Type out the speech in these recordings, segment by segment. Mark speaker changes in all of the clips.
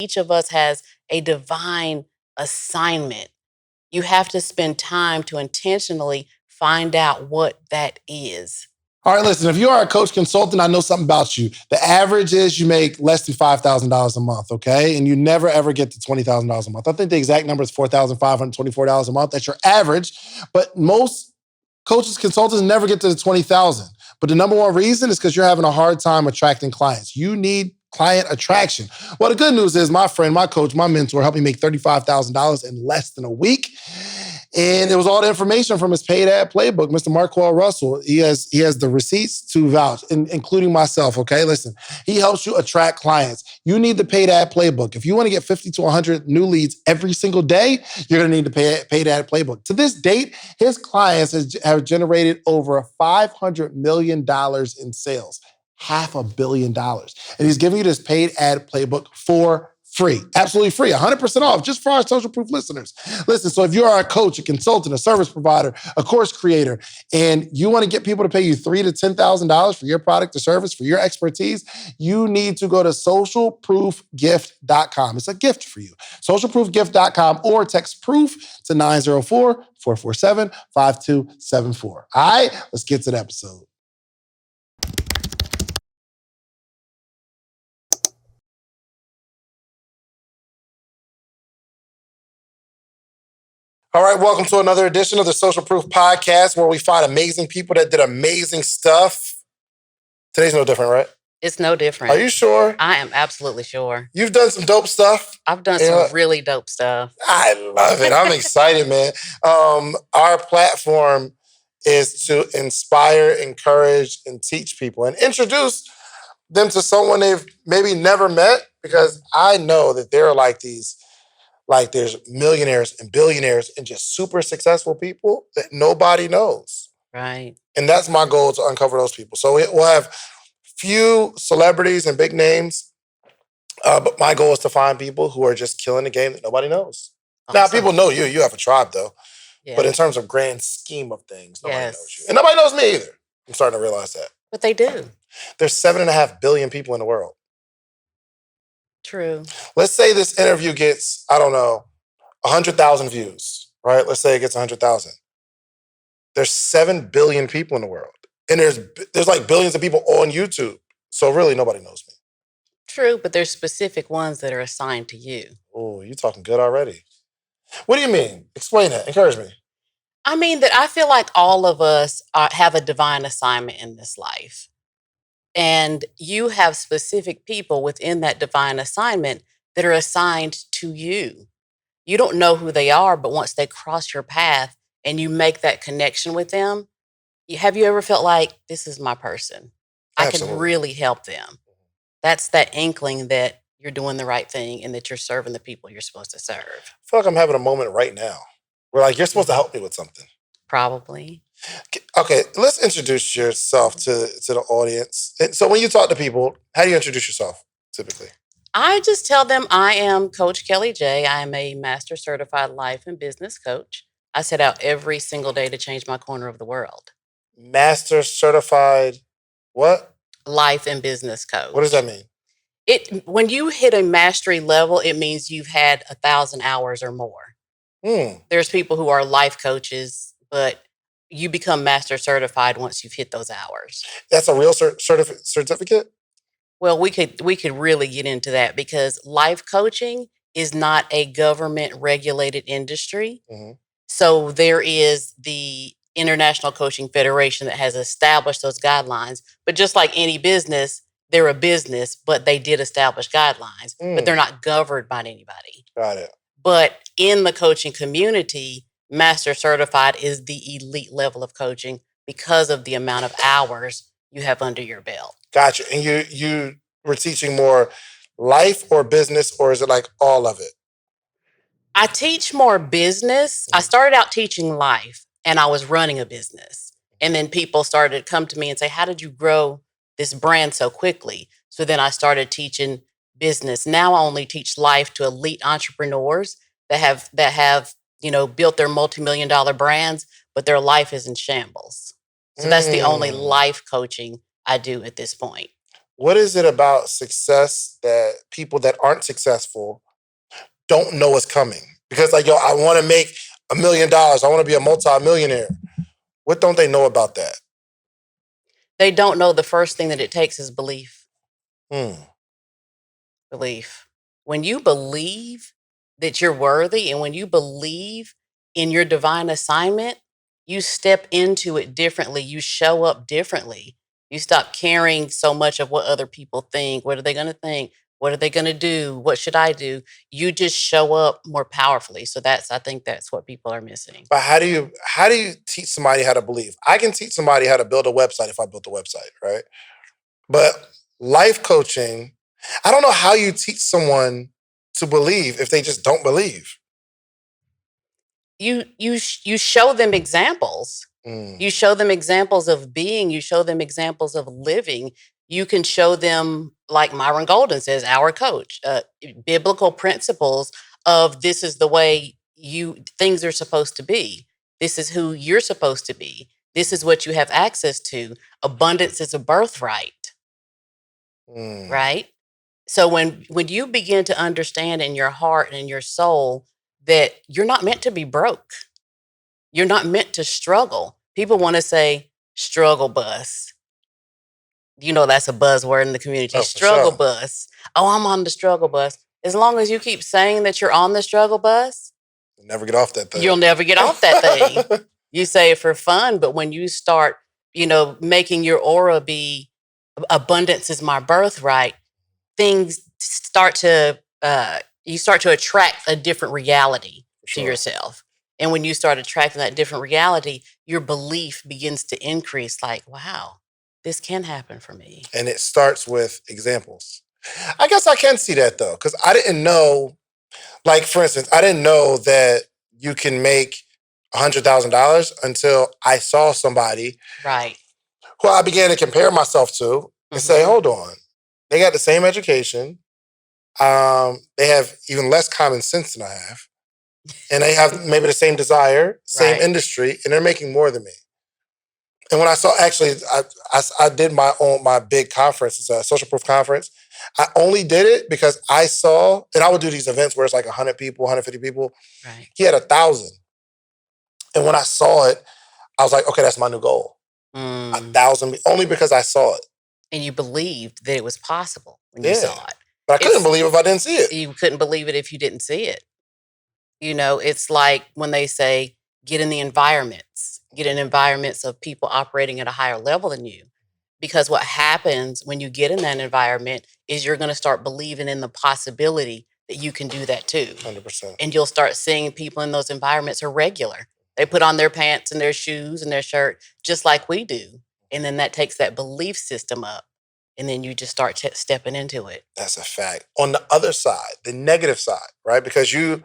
Speaker 1: Each of us has a divine assignment. You have to spend time to intentionally find out what that is.
Speaker 2: All right, listen, if you are a coach consultant, I know something about you. The average is you make less than $5,000 a month, okay? And you never, ever get to $20,000 a month. I think the exact number is $4,524 a month. That's your average. But most coaches, consultants never get to the $20,000. But the number one reason is because you're having a hard time attracting clients. You need client attraction. Well, the good news is my friend, my coach, my mentor helped me make $35,000 in less than a week. And it was all the information from his paid ad playbook, Mr. Marquell Russell. He has the receipts to vouch, including myself, okay? Listen, he helps you attract clients. You need the paid ad playbook. If you want to get 50 to 100 new leads every single day, you're going to need the paid ad playbook. To this date, his clients have generated over $500 million in sales, $500 million. And he's giving you this paid ad playbook for free, absolutely free, 100% off, just for our social proof listeners. Listen, so if you are a coach, a consultant, a service provider, a course creator, and you want to get people to pay you $3,000 to $10,000 for your product or service, for your expertise, you need to go to socialproofgift.com. It's a gift for you. Socialproofgift.com or text proof to 904-447-5274. All right, let's get to the episode. All right, welcome to another edition of the Social Proof Podcast, where we find amazing people that did amazing stuff. Today's no different, right?
Speaker 1: It's no different.
Speaker 2: Are you sure?
Speaker 1: I am absolutely sure.
Speaker 2: You've done some dope stuff.
Speaker 1: I've done some really dope stuff.
Speaker 2: I love it. I'm excited, man. Our platform is to inspire, encourage, and teach people and introduce them to someone they've maybe never met, because I know that there are there's millionaires and billionaires and just super successful people that nobody knows.
Speaker 1: Right.
Speaker 2: And that's my goal, to uncover those people. So we'll have few celebrities and big names, but my goal is to find people who are just killing the game that nobody knows. Awesome. Now, people know you. You have a tribe, though. Yeah. But in terms of grand scheme of things, nobody knows you. And nobody knows me either. I'm starting to realize that.
Speaker 1: But they do.
Speaker 2: There's 7.5 billion people in the world.
Speaker 1: True.
Speaker 2: Let's say this interview gets, 100,000 views, right? Let's say it gets 100,000. There's 7 billion people in the world. And there's like billions of people on YouTube. So really nobody knows me.
Speaker 1: True, but there's specific ones that are assigned to you.
Speaker 2: Oh, you're talking good already. What do you mean? Explain that. Encourage me.
Speaker 1: I mean that I feel like all of us have a divine assignment in this life. And you have specific people within that divine assignment that are assigned to you. You don't know who they are, but once they cross your path and you make that connection with them, have you ever felt like, this is my person?
Speaker 2: Absolutely.
Speaker 1: I can really help them. That's that inkling that you're doing the right thing and that you're serving the people you're supposed to serve.
Speaker 2: I feel like I'm having a moment right now where you're supposed to help me with something.
Speaker 1: Probably.
Speaker 2: Okay, let's introduce yourself to the audience. So when you talk to people, how do you introduce yourself typically?
Speaker 1: I just tell them I am Coach Kelly J. I am a Master Certified Life and Business Coach. I set out every single day to change my corner of the world.
Speaker 2: Master Certified what?
Speaker 1: Life and Business Coach.
Speaker 2: What does that mean?
Speaker 1: When you hit a mastery level, it means you've had 1,000 hours or more. There's people who are life coaches, but you become master certified once you've hit those hours.
Speaker 2: That's a real certificate?
Speaker 1: Well, we could really get into that, because life coaching is not a government regulated industry. Mm-hmm. So there is the International Coaching Federation that has established those guidelines. But just like any business, they're a business, but they did establish guidelines, but they're not governed by anybody.
Speaker 2: Got it.
Speaker 1: But in the coaching community, Master Certified is the elite level of coaching because of the amount of hours you have under your belt.
Speaker 2: Gotcha. And you were teaching more life or business, or is it like all of it?
Speaker 1: I teach more business. I started out teaching life, and I was running a business. And then people started to come to me and say, how did you grow this brand so quickly? So then I started teaching business. Now I only teach life to elite entrepreneurs that have built their multi-million-dollar brands, but their life is in shambles. So that's the only life coaching I do at this point.
Speaker 2: What is it about success that people that aren't successful don't know is coming? Because like, yo, I want to make $1 million. I want to be a multi-millionaire. What don't they know about that?
Speaker 1: They don't know the first thing that it takes is belief.
Speaker 2: Hmm.
Speaker 1: Belief. When you believe that you're worthy and when you believe in your divine assignment, you step into it differently. You show up differently. You stop caring so much of what other people think. What are they going to think? What are they going to do? What should I do? You just show up more powerfully. So I think that's what people are missing.
Speaker 2: But how do you teach somebody how to believe? I can teach somebody how to build a website if I built a website, right? But life coaching, I don't know how you teach someone to believe if they just don't believe.
Speaker 1: You show them examples.
Speaker 2: Mm.
Speaker 1: You show them examples of being, you show them examples of living. You can show them, like Myron Golden says, our coach, biblical principles of this is the way things are supposed to be. This is who you're supposed to be. This is what you have access to. Abundance is a birthright,
Speaker 2: Mm.
Speaker 1: right? So when you begin to understand in your heart and in your soul that you're not meant to be broke, you're not meant to struggle. People want to say struggle bus. You know, that's a buzzword in the community.
Speaker 2: Oh, for
Speaker 1: Struggle
Speaker 2: sure.
Speaker 1: bus. Oh, I'm on the struggle bus. As long as you keep saying that you're on the struggle bus,
Speaker 2: Never get off that thing.
Speaker 1: you'll never get off that thing. You say it for fun, but when you start, making your aura be abundance is my birthright, things start to you start to attract a different reality to
Speaker 2: Sure.
Speaker 1: yourself. And when you start attracting that different reality, your belief begins to increase, like, wow, this can happen for me.
Speaker 2: And it starts with examples. I guess I can see that though, because I didn't know, like for instance, I didn't know that you can make $100,000 until I saw somebody
Speaker 1: Right.
Speaker 2: who I began to compare myself to and say,
Speaker 1: Mhm.
Speaker 2: hold on, they got the same education. They have even less common sense than I have. And they have maybe the same desire, same
Speaker 1: Right.
Speaker 2: industry, and they're making more than me. And when I saw, actually, I did my big conference, it's a social proof conference. I only did it because I saw, and I would do these events where it's like 100 people, 150 people.
Speaker 1: Right.
Speaker 2: He had 1,000. And when I saw it, I was like, okay, that's my new goal.
Speaker 1: Mm.
Speaker 2: 1,000, only because I saw it.
Speaker 1: And you believed that it was possible when you
Speaker 2: Yeah.
Speaker 1: saw it.
Speaker 2: But I couldn't believe if I didn't see it.
Speaker 1: You couldn't believe it if you didn't see it. It's like when they say, get in environments of people operating at a higher level than you. Because what happens when you get in that environment is you're going to start believing in the possibility that you can do that too.
Speaker 2: 100%.
Speaker 1: And you'll start seeing people in those environments are regular. They put on their pants and their shoes and their shirt just like we do. And then that takes that belief system up. And then you just start stepping into it.
Speaker 2: That's a fact. On the other side, the negative side, right? Because you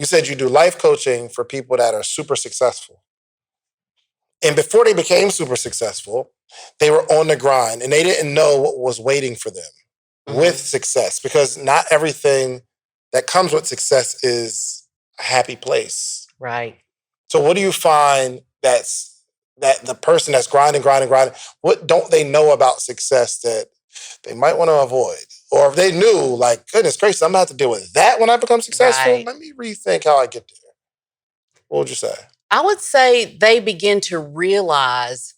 Speaker 2: said you do life coaching for people that are super successful. And before they became super successful, they were on the grind and they didn't know what was waiting for them with success, because not everything that comes with success is a happy place.
Speaker 1: Right.
Speaker 2: So what do you find that the person that's grinding, what don't they know about success that they might want to avoid? Or if they knew, like, goodness gracious, I'm gonna have to deal with that when I become successful,
Speaker 1: Right.
Speaker 2: let me rethink how I get there. What would you say?
Speaker 1: I would say they begin to realize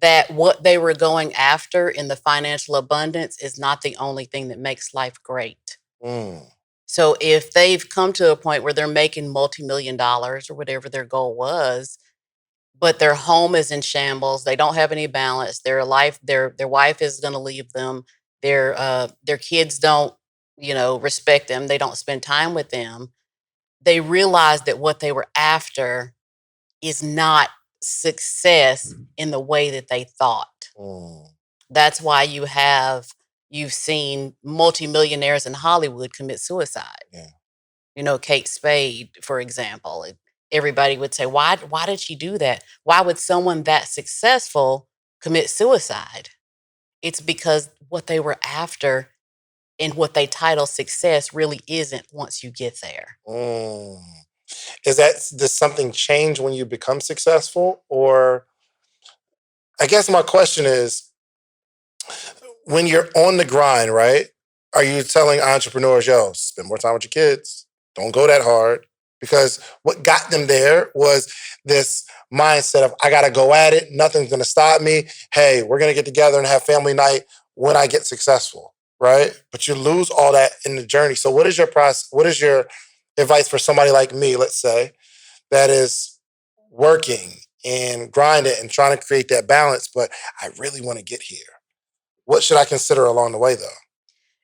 Speaker 1: that what they were going after in the financial abundance is not the only thing that makes life great.
Speaker 2: Mm.
Speaker 1: So if they've come to a point where they're making multi-million dollars or whatever their goal was, but their home is in shambles, they don't have any balance, their wife is going to leave them, their kids don't, respect them, they don't spend time with them, they realize that what they were after is not success in the way that they thought.
Speaker 2: Mm.
Speaker 1: That's why you've seen multimillionaires in Hollywood commit suicide.
Speaker 2: Yeah.
Speaker 1: Kate Spade, for example. Everybody would say, why did she do that? Why would someone that successful commit suicide? It's because what they were after and what they title success really isn't once you get there.
Speaker 2: Mm. Does something change when you become successful? Or I guess my question is, when you're on the grind, right? Are you telling entrepreneurs, yo, spend more time with your kids? Don't go that hard. Because what got them there was this mindset of, I got to go at it. Nothing's going to stop me. Hey, we're going to get together and have family night when I get successful, right? But you lose all that in the journey. So what is your process? What is your advice for somebody like me, let's say, that is working and grinding and trying to create that balance, but I really want to get here? What should I consider along the way, though?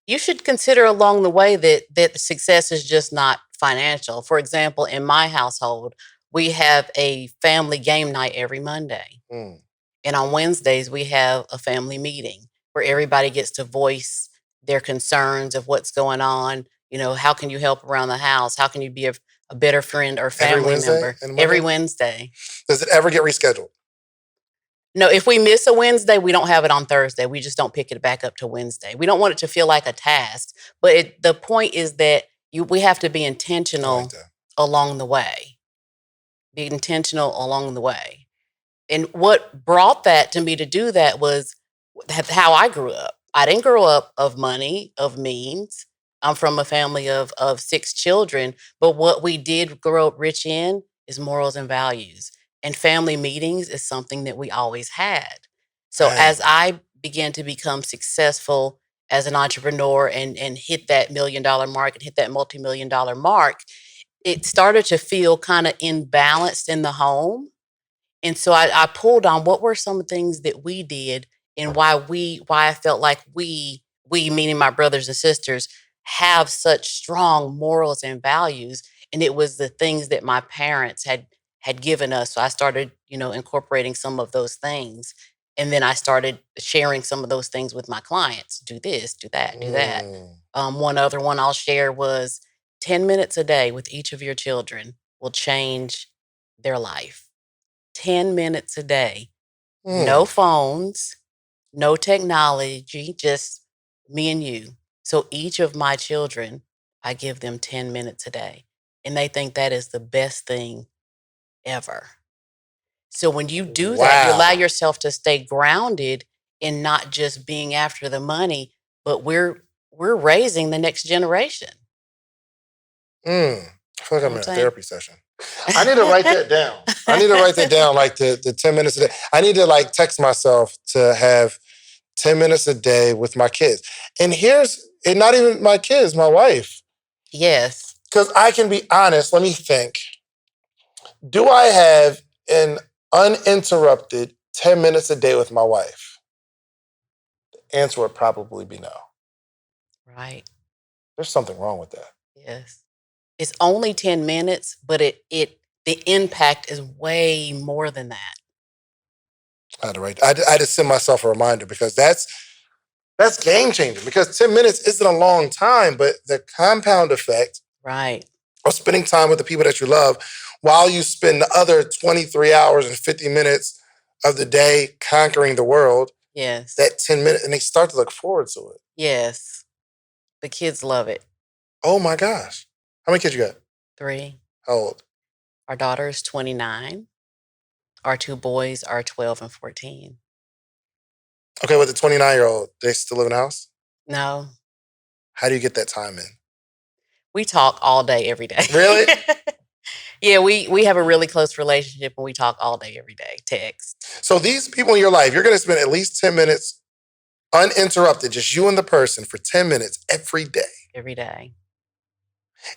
Speaker 1: You should consider along the way that the success is just not financial. For example, in my household, we have a family game night every Monday.
Speaker 2: Mm.
Speaker 1: And on Wednesdays, we have a family meeting where everybody gets to voice their concerns of what's going on. You know, how can you help around the house? How can you be a better friend or
Speaker 2: Every
Speaker 1: family
Speaker 2: Wednesday
Speaker 1: member?
Speaker 2: and
Speaker 1: Every
Speaker 2: Monday?
Speaker 1: Wednesday.
Speaker 2: Does it ever get rescheduled?
Speaker 1: No, if we miss a Wednesday, we don't have it on Thursday. We just don't pick it back up to Wednesday. We don't want it to feel like a task. But the point is that we have to be
Speaker 2: I like
Speaker 1: intentional
Speaker 2: that.
Speaker 1: along the way. Be intentional along the way. And what brought that to me to do that was how I grew up. I didn't grow up of money, of means. I'm from a family of 6 children, but what we did grow up rich in is morals and values. And family meetings is something that we always had. So
Speaker 2: Dang.
Speaker 1: as I began to become successful as an entrepreneur and hit that $1 million mark and hit that multi-million-dollar mark, it started to feel kind of imbalanced in the home. And so I pulled on what were some things that we did and why I felt like we meaning my brothers and sisters have such strong morals and values. And it was the things that my parents had given us. So I started, incorporating some of those things. And then I started sharing some of those things with my clients. Do this, do that, do that.
Speaker 2: Mm.
Speaker 1: One other one I'll share was 10 minutes a day with each of your children will change their life. 10 minutes a day. No
Speaker 2: Mm.
Speaker 1: phones, no technology, just me and you. So each of my children, I give them 10 minutes a day. And they think that is the best thing ever. So when you do that, you allow
Speaker 2: Wow.
Speaker 1: yourself to stay grounded in not just being after the money, but we're raising the next generation.
Speaker 2: Mm. I feel like
Speaker 1: You know
Speaker 2: I'm
Speaker 1: what
Speaker 2: in a
Speaker 1: I'm
Speaker 2: therapy session. I need to write that down. I need to write that down, like the 10 minutes a day. I need to like text myself to have 10 minutes a day with my kids. And not even my kids, my wife.
Speaker 1: Yes.
Speaker 2: Because I can be honest, let me think. Do I have an uninterrupted 10 minutes a day with my wife? The answer would probably be no.
Speaker 1: Right.
Speaker 2: There's something wrong with that.
Speaker 1: Yes. It's only 10 minutes, but the impact is way more than that.
Speaker 2: I had to write. I had to send myself a reminder because that's game changing. Because 10 minutes isn't a long time, but the compound effect
Speaker 1: Right.
Speaker 2: of spending time with the people that you love while you spend the other 23 hours and 50 minutes of the day conquering the world,
Speaker 1: Yes.
Speaker 2: that 10 minutes, and they start to look forward to it.
Speaker 1: Yes. The kids love it.
Speaker 2: Oh my gosh. How many kids you got?
Speaker 1: 3.
Speaker 2: How old?
Speaker 1: Our daughter is 29. Our 2 boys are 12 and 14.
Speaker 2: Okay, with the 29-year-old, they still live in the house?
Speaker 1: No,
Speaker 2: How do you get that time in?
Speaker 1: we talk all day, every day.
Speaker 2: Really?
Speaker 1: Yeah, we have a really close relationship and we talk all day, every day. Text.
Speaker 2: So these people in your life, you're going to spend at least 10 minutes uninterrupted, just you and the person for 10 minutes every day.
Speaker 1: Every day.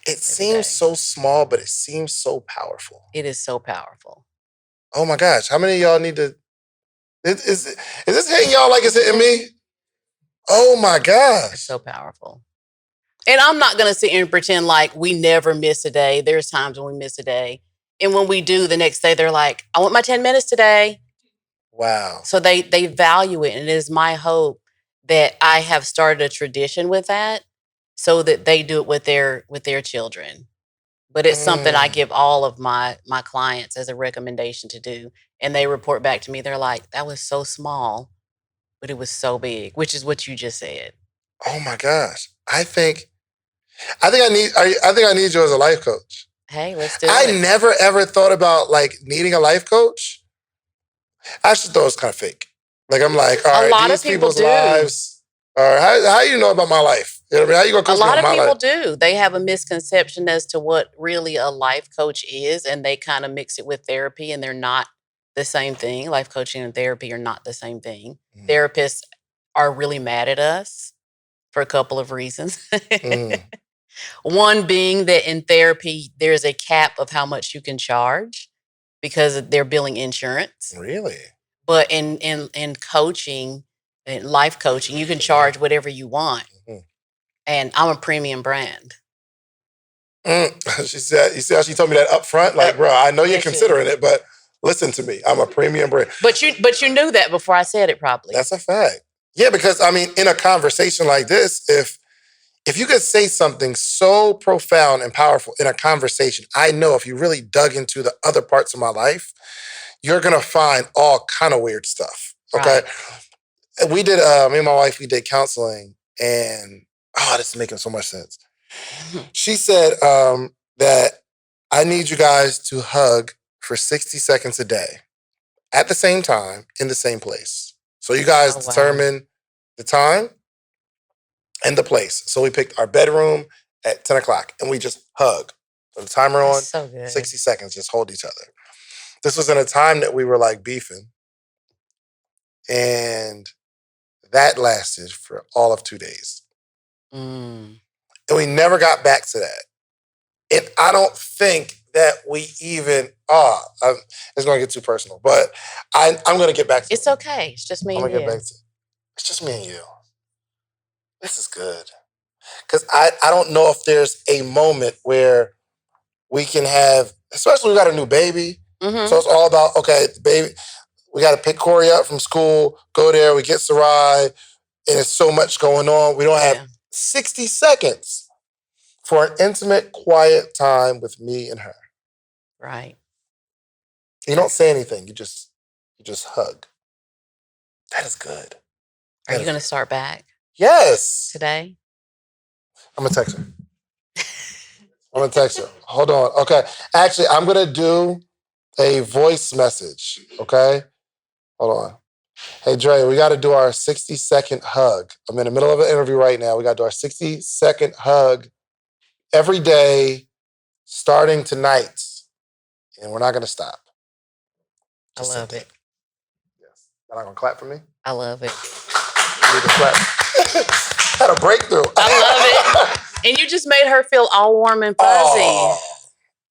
Speaker 2: It seems so small, but it seems so powerful.
Speaker 1: It is so powerful.
Speaker 2: Oh my gosh. How many of y'all need to? Is this hitting y'all like it's hitting me? Oh my
Speaker 1: It's
Speaker 2: gosh.
Speaker 1: so powerful. And I'm not going to sit here and pretend like we never miss a day. There's times when we miss a day. And when we do, the next day, they're like, I want my 10 minutes today.
Speaker 2: Wow.
Speaker 1: So they value it. And it is my hope that I have started a tradition with that so that they do it with their children. But it's something I give all of my clients as a recommendation to do. And they report back to me. They're like, that was so small, but it was so big, which is what you just said.
Speaker 2: Oh my gosh. I think I need you as a life coach.
Speaker 1: Hey, let's do
Speaker 2: I
Speaker 1: it.
Speaker 2: never ever thought about like needing a life coach. I just thought it was kind of fake. Like I'm like, all
Speaker 1: A
Speaker 2: right,
Speaker 1: lot of
Speaker 2: these
Speaker 1: people
Speaker 2: people's
Speaker 1: do.
Speaker 2: lives, All right. How you know about my life? You know what I mean? How you gonna
Speaker 1: A
Speaker 2: coach me
Speaker 1: lot
Speaker 2: on
Speaker 1: of
Speaker 2: my
Speaker 1: people
Speaker 2: life?
Speaker 1: do. They have a misconception as to what really a life coach is, and they kind of mix it with therapy, and they're not the same thing. Life coaching and therapy are not the same thing. Therapists are really mad at us for a couple of reasons. One being that in therapy, there's a cap of how much you can charge because they're billing insurance.
Speaker 2: Really?
Speaker 1: But in coaching, in life coaching, you can charge whatever you want. And I'm a premium brand.
Speaker 2: She said, you see how she told me that up front? Like, bro, I know you're considering it, but listen to me. I'm a premium brand.
Speaker 1: But you knew that before I said it, probably.
Speaker 2: That's a fact. Yeah, because I mean, in a conversation like this, if you could say something so profound and powerful in a conversation, I know if you really dug into the other parts of my life, you're gonna find all kind of weird stuff. Okay. Right. We did, me and my wife, we did counseling, and this is making so much sense. She said that I need you guys to hug for 60 seconds a day at the same time in the same place. So you guys determine the time and the place. So we picked our bedroom at 10 o'clock and we just hug. Put the timer on, 60 seconds, just hold each other. This was in a time that we were like beefing. And that lasted for all of 2 days. And we never got back to that. And I don't think that we even, it's going to get too personal, but I'm going to get back to it.
Speaker 1: It's okay. It's just me and you.
Speaker 2: Get back to it. It's just me and you. This is good. Because I don't know if there's a moment where we can have, especially we got a new baby. So it's all about, okay, baby, we got to pick Corey up from school, go there, we get Sarai, and there's so much going on. We don't have 60 seconds for an intimate, quiet time with me and her.
Speaker 1: Right.
Speaker 2: You don't say anything. You just hug. That is good.
Speaker 1: Are you going to start back?
Speaker 2: Yes.
Speaker 1: Today?
Speaker 2: I'm going to text her. I'm going to text her. Hold on. Okay. Actually, I'm going to do a voice message. Okay? Hold on. Hey, Dre, we got to do our 60-second hug. I'm in the middle of an interview right now. We got to do our 60-second hug every day starting tonight. And we're not going to stop.
Speaker 1: I love it.
Speaker 2: Yes. You're not going to clap for me?
Speaker 1: I love it.
Speaker 2: You need to clap. Had a breakthrough.
Speaker 1: I love it. And you just made her feel all warm and fuzzy.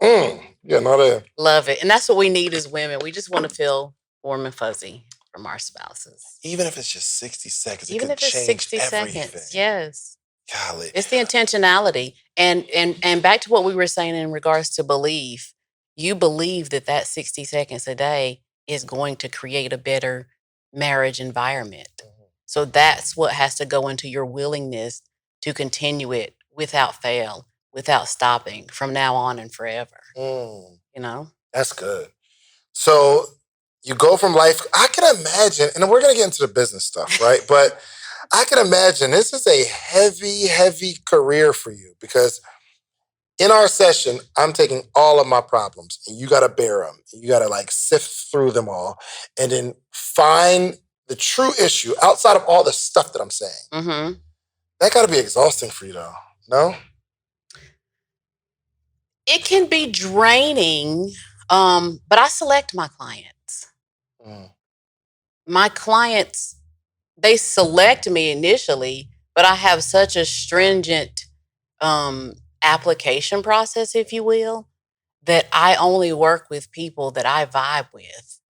Speaker 2: Yeah, no, there.
Speaker 1: Love it. And that's what we need as women. We just want to feel warm and fuzzy from our spouses.
Speaker 2: Even if it's just 60 seconds,
Speaker 1: even if it's 60
Speaker 2: everything.
Speaker 1: Seconds. Yes.
Speaker 2: Golly.
Speaker 1: It's the intentionality. And back to what we were saying in regards to belief, you believe that 60 seconds a day is going to create a better marriage environment. So that's what has to go into your willingness to continue it without fail, without stopping from now on and forever. You know? That's
Speaker 2: good. So you go from life, I can imagine, and we're going to get into the business stuff, right? But I can imagine this is a heavy, heavy career for you because in our session, I'm taking all of my problems and you got to bear them. You got to like sift through them all and then find the true issue outside of all the stuff that I'm saying. That got to be exhausting for you though, no?
Speaker 1: It can be draining, but I select my clients. My clients, they select me initially, but I have such a stringent application process, if you will, that I only work with people that I vibe with.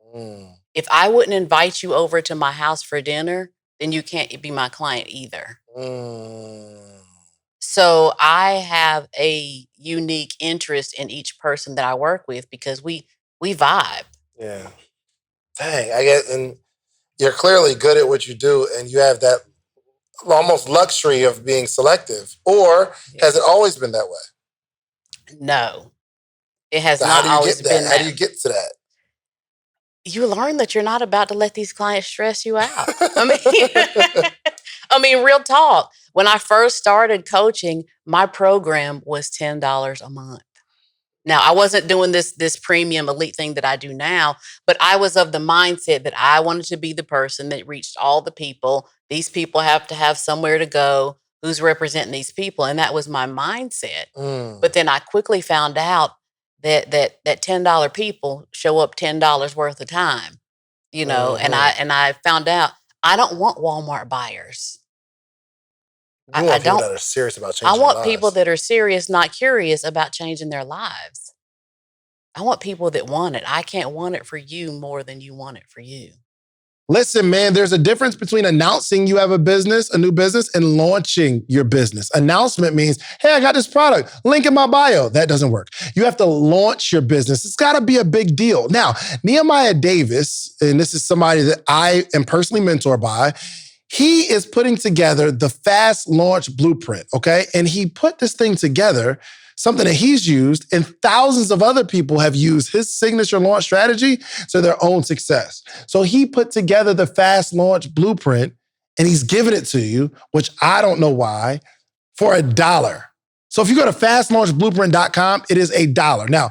Speaker 1: If I wouldn't invite you over to my house for dinner, then you can't be my client either. So I have a unique interest in each person that I work with because we vibe.
Speaker 2: Yeah. Dang, I guess, and you're clearly good at what you do, and you have that almost luxury of being selective. Or has it always been that way?
Speaker 1: No, it has not always been that.
Speaker 2: How do you get to that?
Speaker 1: You learn that you're not about to let these clients stress you out. I mean, real talk. When I first started coaching, my program was $10 a month. Now, I wasn't doing this premium elite thing that I do now, but I was of the mindset that I wanted to be the person that reached all the people. These people have to have somewhere to go. Who's representing these people? And that was my mindset. But then I quickly found out that $10 people show up $10 worth of time, and I found out I don't want Walmart buyers.
Speaker 2: You
Speaker 1: I
Speaker 2: want people
Speaker 1: don't.
Speaker 2: that are serious about
Speaker 1: I
Speaker 2: changing their
Speaker 1: want people
Speaker 2: lives.
Speaker 1: that are serious, not curious about changing their lives. I want people that want it. I can't want it for you more than you want it for you.
Speaker 2: Listen, man, there's a difference between announcing you have a business, a new business, and launching your business. Announcement means, hey, I got this product, link in my bio. That doesn't work. You have to launch your business. It's got to be a big deal. Now, Nehemiah Davis, and this is somebody that I am personally mentored by, he is putting together the fast launch blueprint, okay? And he put this thing together, something that he's used, and thousands of other people have used his signature launch strategy to their own success. So he put together the fast launch blueprint and he's given it to you, which I don't know why, for $1. So if you go to fastlaunchblueprint.com, it is $1. Now,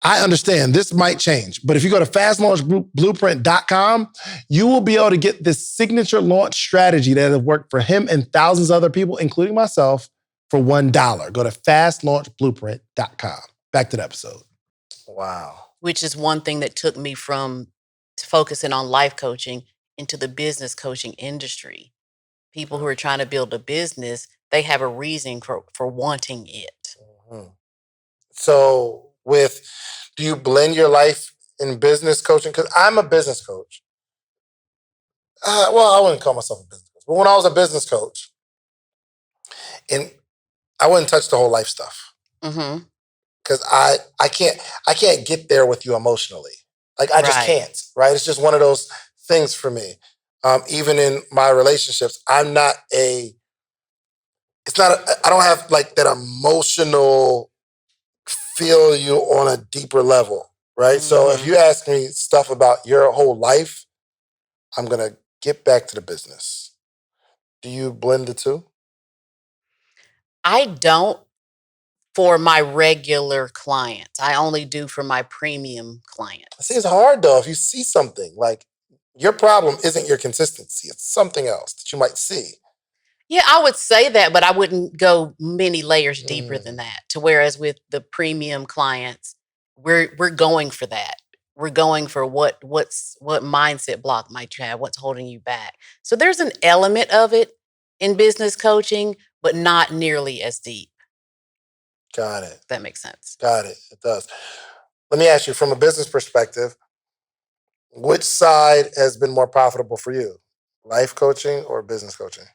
Speaker 2: I understand this might change, but if you go to fastlaunchblueprint.com, you will be able to get this signature launch strategy that has worked for him and thousands of other people, including myself, for $1. Go to fastlaunchblueprint.com. Back to the episode. Wow.
Speaker 1: Which is one thing that took me from focusing on life coaching into the business coaching industry. People who are trying to build a business, they have a reason for wanting it.
Speaker 2: Mm-hmm. So do you blend your life in business coaching? Because I'm a business coach. Well, I wouldn't call myself a business coach, but when I was a business coach, and I wouldn't touch the whole life stuff.
Speaker 1: Mm-hmm.
Speaker 2: Because I can't get there with you emotionally. Like I just can't, right? It's just one of those things for me. Even in my relationships, I don't have like that emotional feel you on a deeper level, right?
Speaker 1: Mm-hmm.
Speaker 2: So if you ask me stuff about your whole life, I'm going to get back to the business. Do you blend the two?
Speaker 1: I don't for my regular clients. I only do for my premium clients.
Speaker 2: See, it's hard though. If you see something like your problem isn't your consistency, it's something else that you might see.
Speaker 1: Yeah, I would say that, but I wouldn't go many layers deeper than that. To whereas with the premium clients, we're going for that. We're going for what mindset block might you have, what's holding you back. So there's an element of it in business coaching, but not nearly as deep.
Speaker 2: Got it.
Speaker 1: If that makes sense.
Speaker 2: Got it. It does. Let me ask you, from a business perspective, which side has been more profitable for you? Life coaching or business coaching?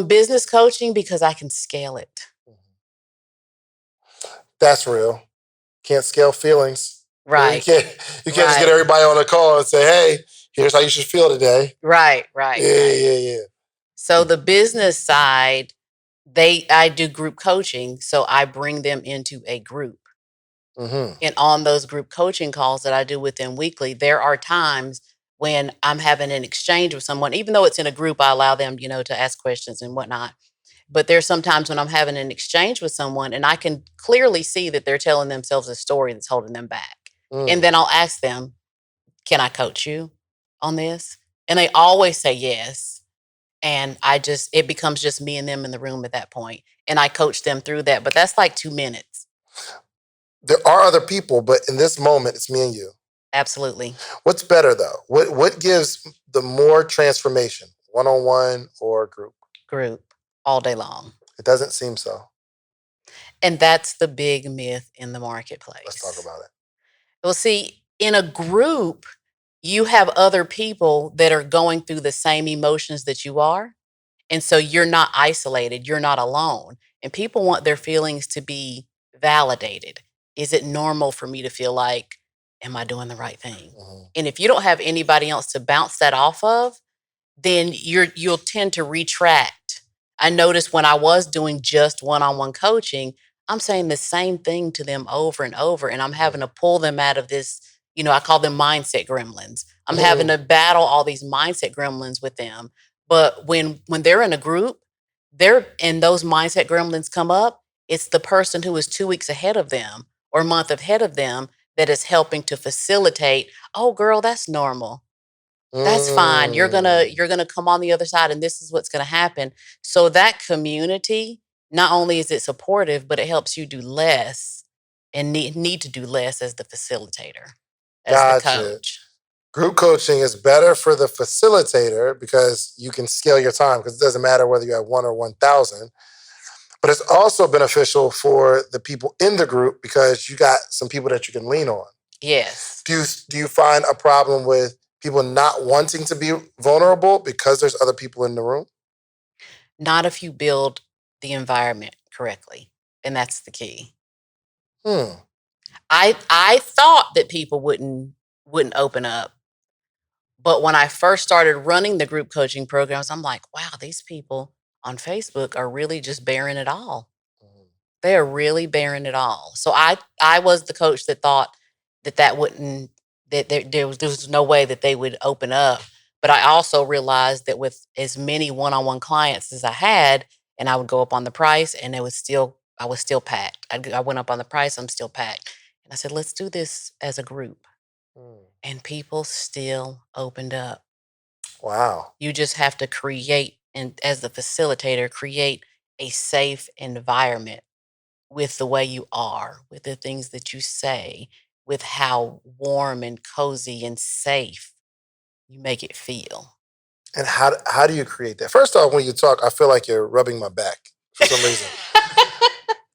Speaker 1: Business coaching, because I can scale it.
Speaker 2: That's real. Can't scale feelings.
Speaker 1: Right.
Speaker 2: You can't just get everybody on a call and say, hey, here's how you should feel today.
Speaker 1: Right.
Speaker 2: Yeah.
Speaker 1: So the business side, I do group coaching, so I bring them into a group.
Speaker 2: Mm-hmm.
Speaker 1: And on those group coaching calls that I do with them weekly, there are times when I'm having an exchange with someone, even though it's in a group, I allow them, to ask questions and whatnot. But there's sometimes when I'm having an exchange with someone and I can clearly see that they're telling themselves a story that's holding them back. And then I'll ask them, can I coach you on this? And they always say yes. And it becomes just me and them in the room at that point. And I coach them through that. But that's like 2 minutes.
Speaker 2: There are other people, but in this moment, it's me and you.
Speaker 1: Absolutely.
Speaker 2: What's better though? What gives the more transformation, one-on-one or group?
Speaker 1: Group all day long.
Speaker 2: It doesn't seem so.
Speaker 1: And that's the big myth in the marketplace.
Speaker 2: Let's talk about it.
Speaker 1: Well, see, in a group, you have other people that are going through the same emotions that you are. And so you're not isolated, you're not alone. And people want their feelings to be validated. Is it normal for me to feel like, am I doing the right thing?
Speaker 2: Mm-hmm.
Speaker 1: And if you don't have anybody else to bounce that off of, then you'll tend to retract. I noticed when I was doing just one-on-one coaching, I'm saying the same thing to them over and over, and I'm having to pull them out of this, I call them mindset gremlins. I'm having to battle all these mindset gremlins with them. But when they're in a group, and those mindset gremlins come up, it's the person who is 2 weeks ahead of them or month ahead of them that is helping to facilitate, oh girl, that's normal. That's fine. You're gonna come on the other side and this is what's gonna happen. So that community, not only is it supportive, but it helps you do less and need to do less as the facilitator, as the
Speaker 2: Gotcha.
Speaker 1: coach.
Speaker 2: Group coaching is better for the facilitator because you can scale your time because it doesn't matter whether you have 1 or 1,000. But it's also beneficial for the people in the group because you got some people that you can lean on.
Speaker 1: Yes.
Speaker 2: Do you find a problem with people not wanting to be vulnerable because there's other people in the room?
Speaker 1: Not if you build the environment correctly. And that's the key.
Speaker 2: Hmm.
Speaker 1: I thought that people wouldn't open up. But when I first started running the group coaching programs, I'm like, wow, these people on Facebook are really just bearing it all. They are really bearing it all. So I was the coach that thought that wouldn't that there was no way that they would open up. But I also realized that with as many one-on-one clients as I had, and I would go up on the price, and I was still packed. I went up on the price, I'm still packed, and I said, let's do this as a group, and people still opened up.
Speaker 2: Wow.
Speaker 1: You just have to create, and as the facilitator, create a safe environment with the way you are, with the things that you say, with how warm and cozy and safe you make it feel.
Speaker 2: And how do you create that? First off, when you talk, I feel like you're rubbing my back for some reason.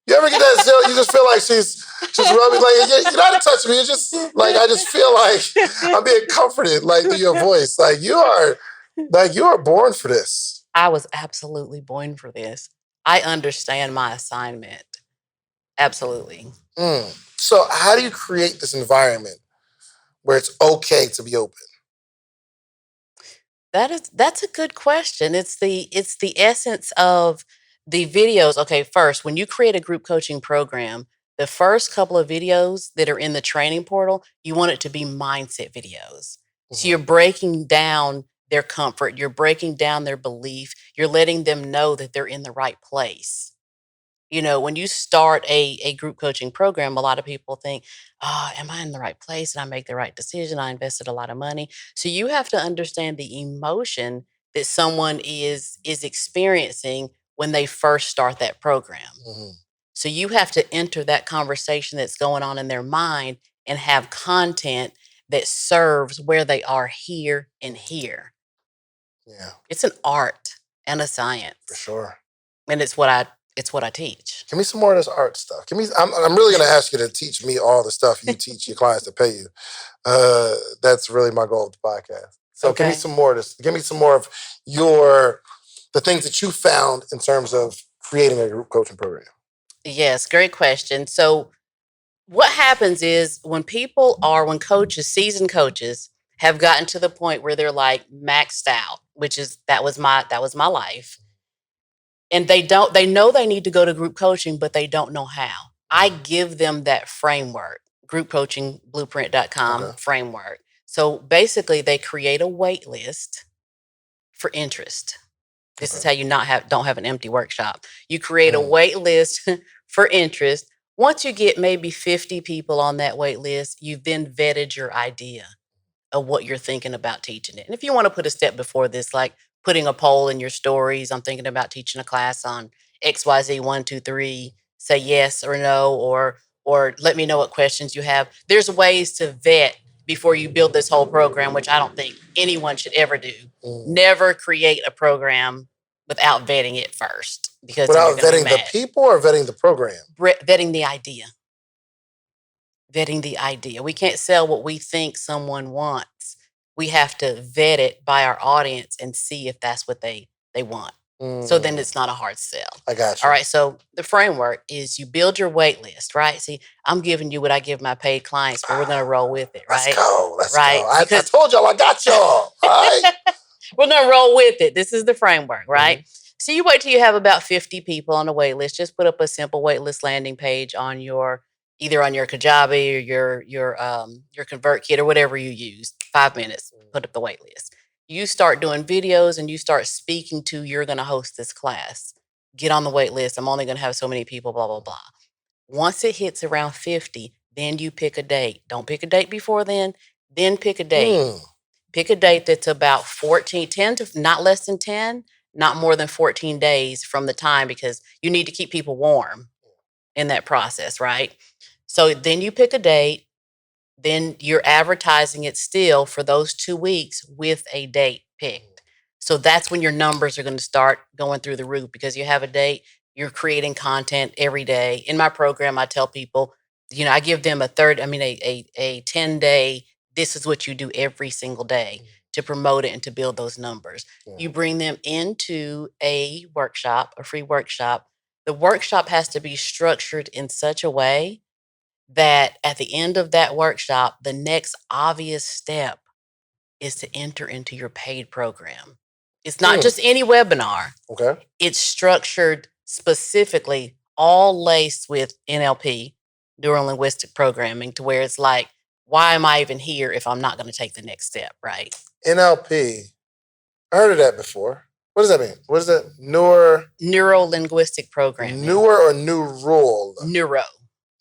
Speaker 2: You ever get that feel? You just feel like she's just rubbing, like you're not touching me. It's just like I just feel like I'm being comforted, like through your voice. Like you are born for this.
Speaker 1: I was absolutely born for this. I understand my assignment. Absolutely.
Speaker 2: So how do you create this environment where it's okay to be open?
Speaker 1: That's a good question. It's the essence of the videos. Okay, first, when you create a group coaching program, the first couple of videos that are in the training portal, you want it to be mindset videos. So you're breaking down their comfort, you're breaking down their belief, you're letting them know that they're in the right place. When you start a group coaching program, a lot of people think, oh, am I in the right place? Did I make the right decision? I invested a lot of money. So you have to understand the emotion that someone is experiencing when they first start that program. So you have to enter that conversation that's going on in their mind and have content that serves where they are here and here.
Speaker 2: Yeah,
Speaker 1: It's an art and a science.
Speaker 2: for sure.
Speaker 1: And it's what I teach.
Speaker 2: Give me some more of this art stuff. I'm really going to ask you to teach me all the stuff you teach your clients to pay you. That's really my goal of the podcast. So give me
Speaker 1: Okay.
Speaker 2: some more of this. Give me some more of the things that you found in terms of creating a group coaching program.
Speaker 1: Yes, great question. So what happens is when coaches, seasoned coaches, have gotten to the point where they're like maxed out, which is that was my life. And they know they need to go to group coaching, but they don't know how. I give them that framework, groupcoachingblueprint.com
Speaker 2: Okay.
Speaker 1: framework. So basically they create a wait list for interest. This is how you don't have an empty workshop. You create a wait list for interest. Once you get maybe 50 people on that wait list, you've then vetted your idea of what you're thinking about teaching it. And if you want to put a step before this, like putting a poll in your stories, I'm thinking about teaching a class on XYZ 1, 2, 3, say yes or no, or let me know what questions you have. There's ways to vet before you build this whole program, which I don't think anyone should ever do. Never create a program without vetting it first, because then you're
Speaker 2: Without
Speaker 1: going to be
Speaker 2: vetting the
Speaker 1: mad.
Speaker 2: people or vetting the program?
Speaker 1: Vetting the idea. Vetting the idea. We can't sell what we think someone wants. We have to vet it by our audience and see if that's what they want. So then it's not a hard sell.
Speaker 2: I got you.
Speaker 1: All right. So the framework is you build your wait list, right? See, I'm giving you what I give my paid clients, but we're going to roll with it, right?
Speaker 2: Let's go. Let's
Speaker 1: Right.
Speaker 2: go. I told y'all I got y'all. All right.
Speaker 1: We're going to roll with it. This is the framework, right? So you wait till you have about 50 people on a wait list. Just put up a simple wait list landing page on either on your Kajabi or your ConvertKit or whatever you use. 5 minutes, put up the wait list. You start doing videos and you start speaking to, you're going to host this class. Get on the wait list. I'm only going to have so many people, blah, blah, blah. Once it hits around 50, then you pick a date. Don't pick a date before then pick a date. Pick a date that's about 14, 10 to not less than 10, not more than 14 days from the time, because you need to keep people warm in that process, right? So then you pick a date, then you're advertising it still for those 2 weeks with a date picked. So that's when your numbers are going to start going through the roof, because you have a date, you're creating content every day. In my program, I tell people, I give them a 10-day, this is what you do every single day to promote it and to build those numbers.
Speaker 2: Yeah.
Speaker 1: You bring them into a workshop, a free workshop. The workshop has to be structured in such a way that at the end of that workshop, the next obvious step is to enter into your paid program. It's not just any webinar.
Speaker 2: Okay.
Speaker 1: It's structured specifically, all laced with NLP, neuro linguistic programming, to where it's like, why am I even here if I'm not going to take the next step, right?
Speaker 2: NLP. I heard of that before. What does that mean? What is that?
Speaker 1: Neuro linguistic programming.
Speaker 2: Newer or neural?
Speaker 1: Neuro.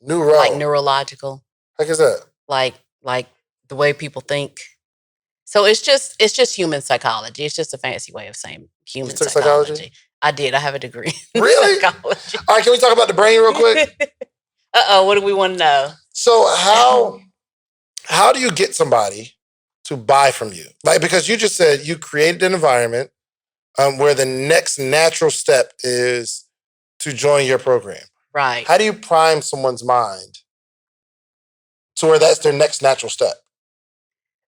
Speaker 2: Neuro.
Speaker 1: Like neurological.
Speaker 2: How is that?
Speaker 1: Like the way people think. So it's just human psychology. It's just a fancy way of saying human psychology. I did. I have a degree in
Speaker 2: really?
Speaker 1: psychology.
Speaker 2: All right, can we talk about the brain real quick?
Speaker 1: What do we want to know?
Speaker 2: So how do you get somebody to buy from you? Like, because you just said you created an environment where the next natural step is to join your program.
Speaker 1: Right.
Speaker 2: How do you prime someone's mind to where that's their next natural step?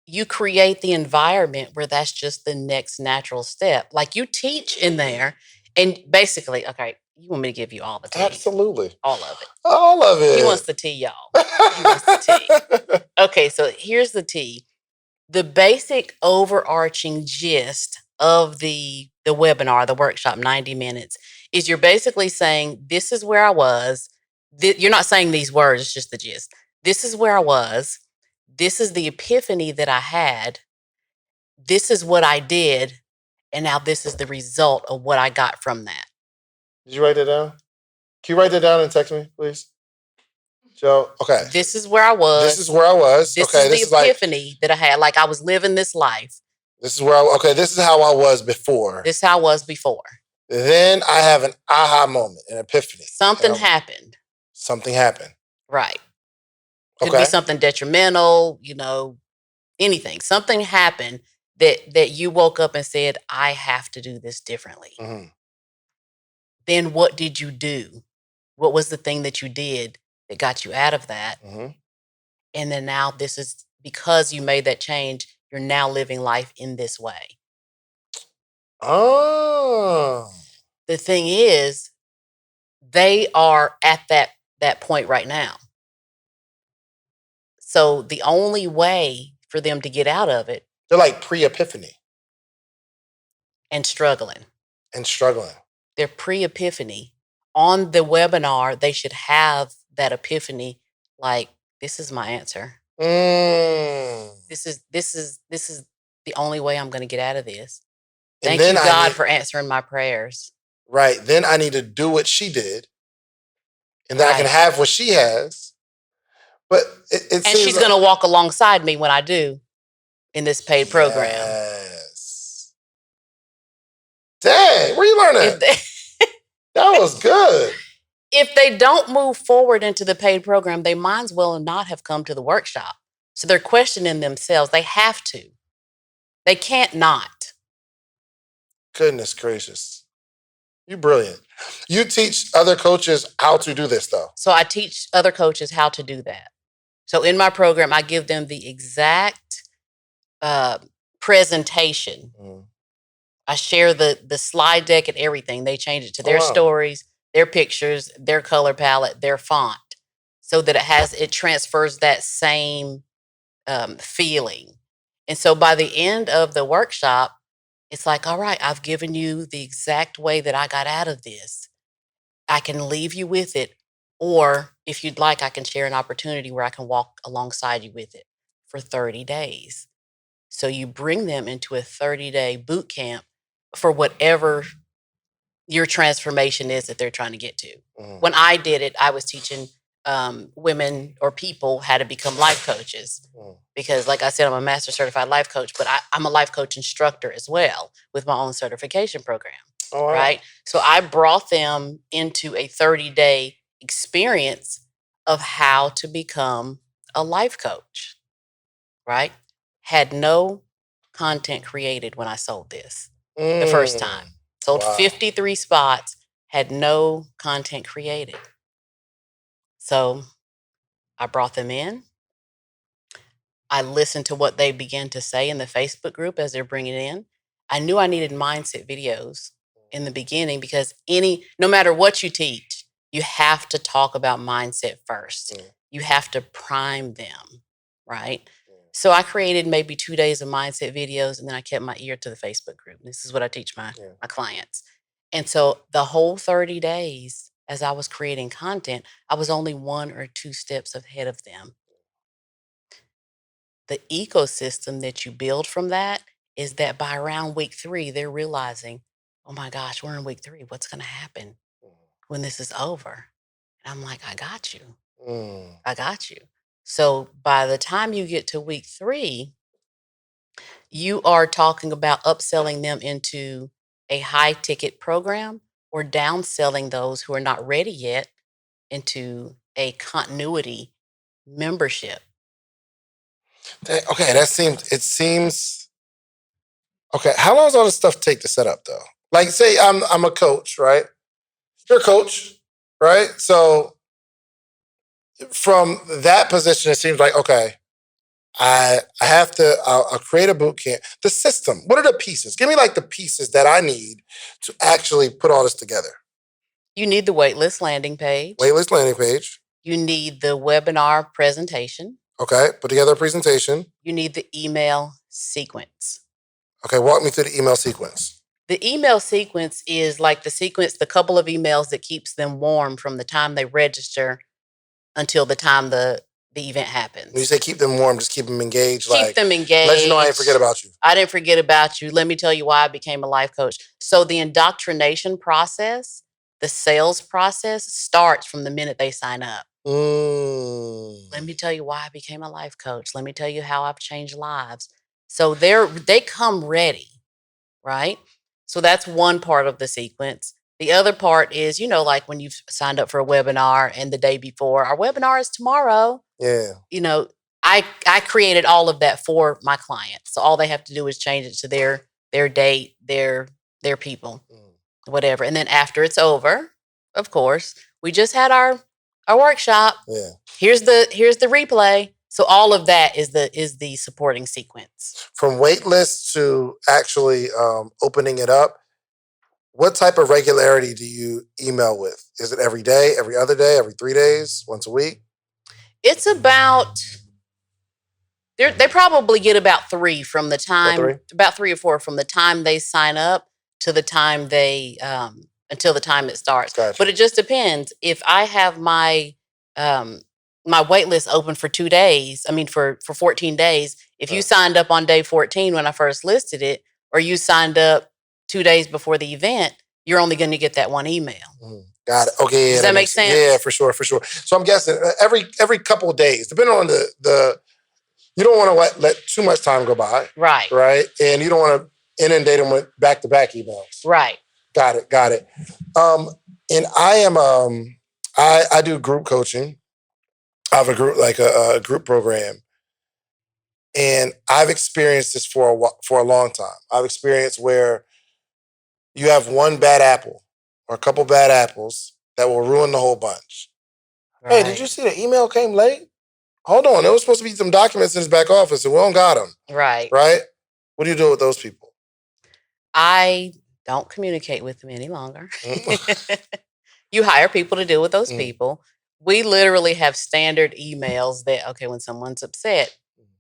Speaker 1: You create the environment where that's just the next natural step. Like, you teach in there, and basically, okay, you want me to give you all the tea?
Speaker 2: Absolutely.
Speaker 1: All of it.
Speaker 2: All of it.
Speaker 1: He wants the tea, y'all. He wants the tea. Okay, so here's the tea. The basic overarching gist of the webinar, the workshop, 90 minutes, is you're basically saying, this is where I was. You're not saying these words, it's just the gist. This is where I was. This is the epiphany that I had. This is what I did. And now this is the result of what I got from that.
Speaker 2: Did you write that down? Can you write that down and text me, please? Joe, okay.
Speaker 1: This is where I was.
Speaker 2: This is where I was.
Speaker 1: This is the epiphany that I had. Like, I was living this life.
Speaker 2: This is where this is how I was before.
Speaker 1: This is how I was before.
Speaker 2: Then I have an aha moment, an epiphany.
Speaker 1: Something happened.
Speaker 2: Something happened.
Speaker 1: Right. Could be something detrimental, anything. Something happened that you woke up and said, I have to do this differently. Mm-hmm. Then what did you do? What was the thing that you did that got you out of that? Mm-hmm. And then now this is because you made that change, you're now living life in this way.
Speaker 2: Oh.
Speaker 1: The thing is, they are at that point right now. So the only way for them to get out of it.
Speaker 2: They're like pre-epiphany.
Speaker 1: And struggling. They're pre-epiphany. On the webinar, they should have that epiphany, like, this is my answer. This is the only way I'm going to get out of this. Thank you, God, for answering my prayers.
Speaker 2: Right. Then I need to do what she did. And then I can have what she has. But
Speaker 1: and she's going to walk alongside me when I do in this paid program.
Speaker 2: Yes. Dang, where you learn that? That was good.
Speaker 1: If they don't move forward into the paid program, they might as well not have come to the workshop. So they're questioning themselves. They have to. They can't not.
Speaker 2: Goodness gracious. You're brilliant. You teach other coaches how to do this, though.
Speaker 1: So I teach other coaches how to do that. So in my program, I give them the exact presentation. Mm. I share the slide deck and everything. They change it to their stories, their pictures, their color palette, their font, so that it transfers that same feeling. And so by the end of the workshop, it's like, all right, I've given you the exact way that I got out of this. I can leave you with it. Or if you'd like, I can share an opportunity where I can walk alongside you with it for 30 days. So you bring them into a 30-day boot camp for whatever your transformation is that they're trying to get to. Mm. When I did it, I was teaching women or people had to become life coaches. Because, like I said, I'm a master certified life coach, but I'm a life coach instructor as well with my own certification program.
Speaker 2: Oh, wow.
Speaker 1: Right. So I brought them into a 30-day experience of how to become a life coach. Right. Had no content created when I sold this the first time. Sold 53 spots, had no content created. So I brought them in. I listened to what they began to say in the Facebook group as they're bringing it in. I knew I needed mindset videos in the beginning because no matter what you teach, you have to talk about mindset first. You have to prime them, right? So I created maybe 2 days of mindset videos, and then I kept my ear to the Facebook group. This is what I teach my clients. And so the whole 30 days, as I was creating content, I was only 1 or 2 steps ahead of them. The ecosystem that you build from that is that by around week 3, they're realizing, oh my gosh, we're in week 3. What's going to happen when this is over? And I'm like, I got you. I got you. So by the time you get to week 3, you are talking about upselling them into a high ticket program or downselling those who are not ready yet into a continuity membership.
Speaker 2: Okay, it seems, okay, how long does all this stuff take to set up though? Like say I'm a coach, right? You're a coach, right? So from that position, it seems like, okay, I'll create a boot camp. The system, what are the pieces? Give me like the pieces that I need to actually put all this together.
Speaker 1: You need the waitlist landing page.
Speaker 2: Waitlist landing page.
Speaker 1: You need the webinar presentation.
Speaker 2: Okay, put together a presentation.
Speaker 1: You need the email sequence.
Speaker 2: Okay, walk me through the email sequence.
Speaker 1: The email sequence is like the couple of emails that keeps them warm from the time they register until the time the event happens.
Speaker 2: When you say keep them warm, just keep them engaged.
Speaker 1: Keep them engaged.
Speaker 2: Let you know I didn't forget about you.
Speaker 1: I didn't forget about you. Let me tell you why I became a life coach. So the indoctrination process, the sales process starts from the minute they sign up. Let me tell you why I became a life coach. Let me tell you how I've changed lives. So they come ready, right? So that's one part of the sequence. The other part is, like when you've signed up for a webinar and the day before, our webinar is tomorrow.
Speaker 2: Yeah.
Speaker 1: I created all of that for my clients. So all they have to do is change it to their date, their people, whatever. And then after it's over, of course, we just had our workshop.
Speaker 2: Yeah.
Speaker 1: Here's the replay. So all of that is the supporting sequence.
Speaker 2: From waitlist to actually opening it up, what type of regularity do you email with? Is it every day, every other day, every 3 days, once a week?
Speaker 1: It's about they probably get about 3 from the time, about 3 or 4 from the time they sign up to the time they until the time it starts.
Speaker 2: Gotcha.
Speaker 1: But it just depends. If I have my my wait list open for 2 days, for 14 days, if you signed up on day 14 when I first listed it, or you signed up 2 days before the event, you're only going to get that one email.
Speaker 2: Got it. Okay. Yeah,
Speaker 1: Does that make sense?
Speaker 2: Yeah, for sure. So I'm guessing every couple of days, depending on the you don't want to let too much time go by.
Speaker 1: Right.
Speaker 2: Right. And you don't want to inundate them with back-to-back emails.
Speaker 1: Right.
Speaker 2: Got it. And I am I do group coaching. I have a group, like a group program. And I've experienced this for a long time. I've experienced where you have one bad apple or a couple bad apples that will ruin the whole bunch. Right. Hey, did you see the email came late? Hold on, there was supposed to be some documents in his back office and we don't got them.
Speaker 1: Right.
Speaker 2: Right? What do you do with those people?
Speaker 1: I don't communicate with them any longer. You hire people to deal with those people. We literally have standard emails that, okay, when someone's upset,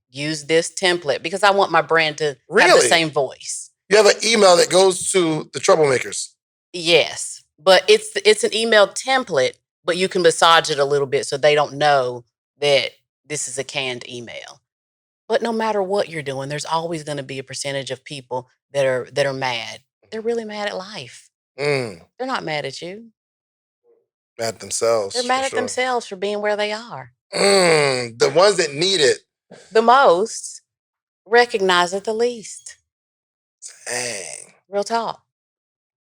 Speaker 1: use this template because I want my brand to have the same voice.
Speaker 2: You have an email that goes to the troublemakers.
Speaker 1: Yes, but it's an email template, but you can massage it a little bit so they don't know that this is a canned email. But no matter what you're doing, there's always going to be a percentage of people that are mad. They're really mad at life. They're not mad at you.
Speaker 2: Mad at themselves.
Speaker 1: They're mad
Speaker 2: for
Speaker 1: at
Speaker 2: sure.
Speaker 1: themselves for being where they are.
Speaker 2: The ones that need it
Speaker 1: the most recognize it the least.
Speaker 2: Dang.
Speaker 1: Real talk.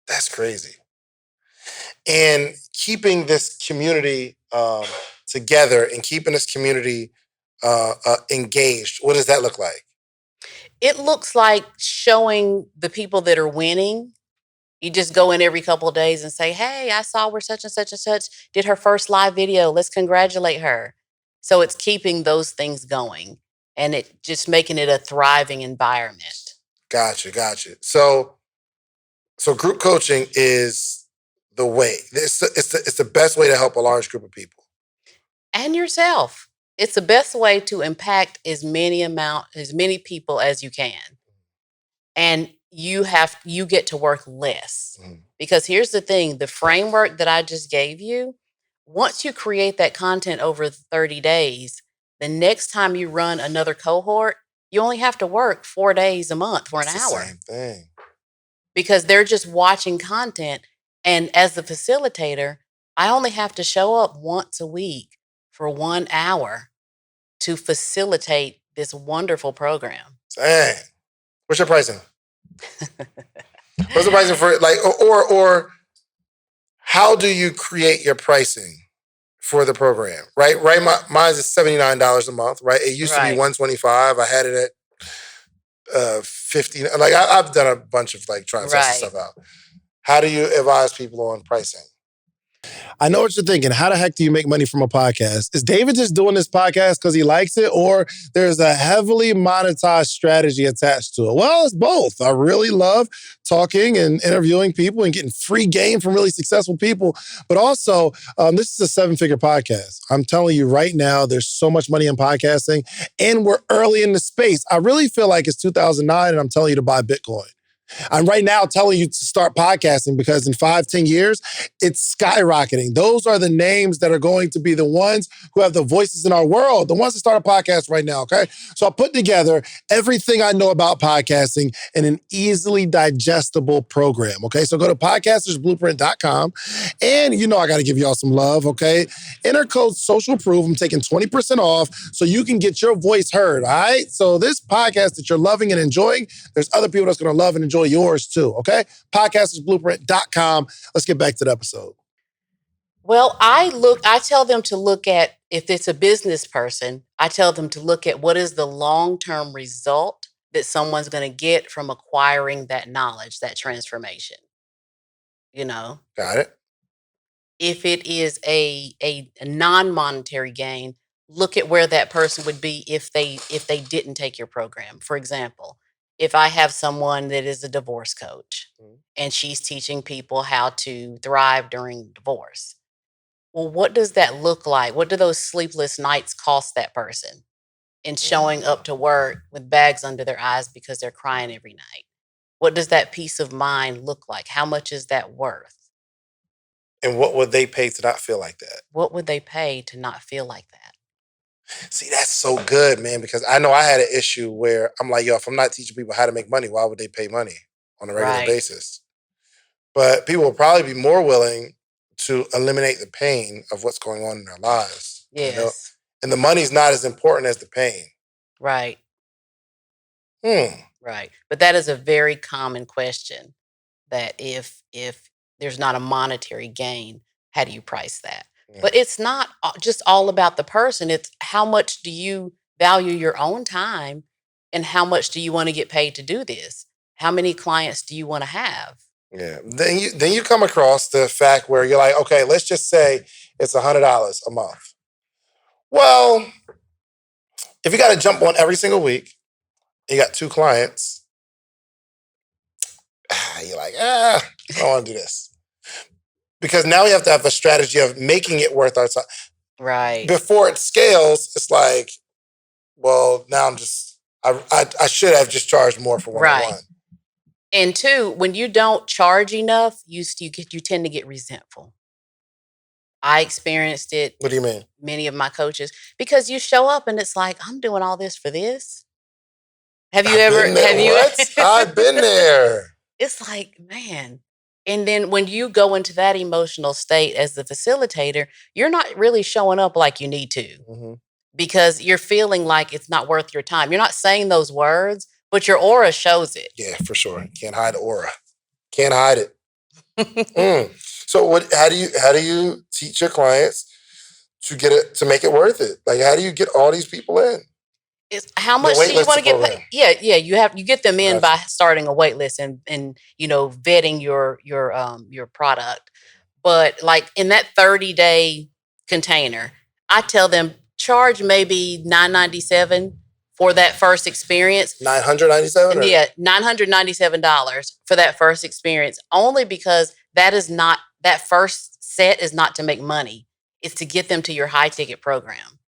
Speaker 2: That's crazy. And keeping this community together and keeping this community engaged, what does that look like?
Speaker 1: It looks like showing the people that are winning. You just go in every couple of days and say, hey, I saw where such and such did her first live video. Let's congratulate her. So it's keeping those things going and it just making it a thriving environment.
Speaker 2: Gotcha. So group coaching is the way. It's the best way to help a large group of people.
Speaker 1: And yourself. It's the best way to impact as many people as you can. And you get to work less. Because here's the thing, the framework that I just gave you, once you create that content over 30 days, the next time you run another cohort, you only have to work 4 days a month for an hour.
Speaker 2: Same thing.
Speaker 1: Because they're just watching content. And as the facilitator, I only have to show up once a week for 1 hour to facilitate this wonderful program.
Speaker 2: Dang. What's your pricing? What's the pricing for like, or how do you create your pricing for the program? Right. Mine's is $79 a month. Right. It used to be $125. I had it at 50. Like I've done a bunch of like trying to test stuff out. How do you advise people on pricing? I know what you're thinking. How the heck do you make money from a podcast? Is David just doing this podcast because he likes it, or there's a heavily monetized strategy attached to it? Well, it's both. I really love talking and interviewing people and getting free game from really successful people. But also, this is a 7-figure podcast. I'm telling you right now, there's so much money in podcasting, and we're early in the space. I really feel like it's 2009, and I'm telling you to buy Bitcoin. I'm right now telling you to start podcasting because in 5-10 years, it's skyrocketing. Those are the names that are going to be the ones who have the voices in our world, the ones that start a podcast right now, okay? So I put together everything I know about podcasting in an easily digestible program, okay? So go to podcastersblueprint.com, and you know I got to give y'all some love, okay? Enter code SOCIALPROOF. I'm taking 20% off so you can get your voice heard, all right? So this podcast that you're loving and enjoying, there's other people that's going to love and enjoy yours too, okay? Podcastersblueprint.com. Let's get back to the episode.
Speaker 1: Well, I tell them to look at, if it's a business person, I tell them to look at what is the long-term result that someone's going to get from acquiring that knowledge, that transformation. You know?
Speaker 2: Got it.
Speaker 1: If it is a non-monetary gain, look at where that person would be if they didn't take your program. For example, if I have someone that is a divorce coach and she's teaching people how to thrive during divorce. Well, what does that look like? What do those sleepless nights cost that person in showing up to work with bags under their eyes because they're crying every night? What does that peace of mind look like? How much is that worth?
Speaker 2: And what would they pay to not feel like that?
Speaker 1: What would they pay to not feel like that?
Speaker 2: See, that's so good, man, because I know I had an issue where I'm like, yo, if I'm not teaching people how to make money, why would they pay money on a regular basis? But people will probably be more willing to eliminate the pain of what's going on in their lives.
Speaker 1: Yes.
Speaker 2: You know? And the money's not as important as the pain.
Speaker 1: Right. Right. But that is a very common question, that if there's not a monetary gain, how do you price that? Yeah. But it's not just all about the person. It's how much do you value your own time and how much do you want to get paid to do this? How many clients do you want to have?
Speaker 2: Yeah. Then you come across the fact where you're like, okay, let's just say it's $100 a month. Well, if you got to jump on every single week, you got 2 clients, you're like, I don't want to do this. Because now we have to have a strategy of making it worth our time.
Speaker 1: Right.
Speaker 2: Before it scales, it's like, well, now I should have just charged more for one-on-one.
Speaker 1: Right. And 2, when you don't charge enough, you tend to get resentful. I experienced it.
Speaker 2: What do you mean?
Speaker 1: Many of my coaches, because you show up and it's like, I'm doing all this for this. Have you ever?
Speaker 2: I've been there.
Speaker 1: It's like, man, And then when you go into that emotional state as the facilitator, you're not really showing up like you need to because you're feeling like it's not worth your time. You're not saying those words, but your aura shows it.
Speaker 2: Yeah, for sure. Can't hide the aura. Can't hide it. So how do you teach your clients to get it, to make it worth it? Like, how do you get all these people in?
Speaker 1: It's how much do you want to get paid? Yeah. You get them in by starting a wait list and vetting your product. But like in that 30-day container, I tell them charge maybe $997 for that first experience.
Speaker 2: $997?
Speaker 1: Yeah, $997 for that first experience, only because that first set is not to make money. It's to get them to your high ticket program.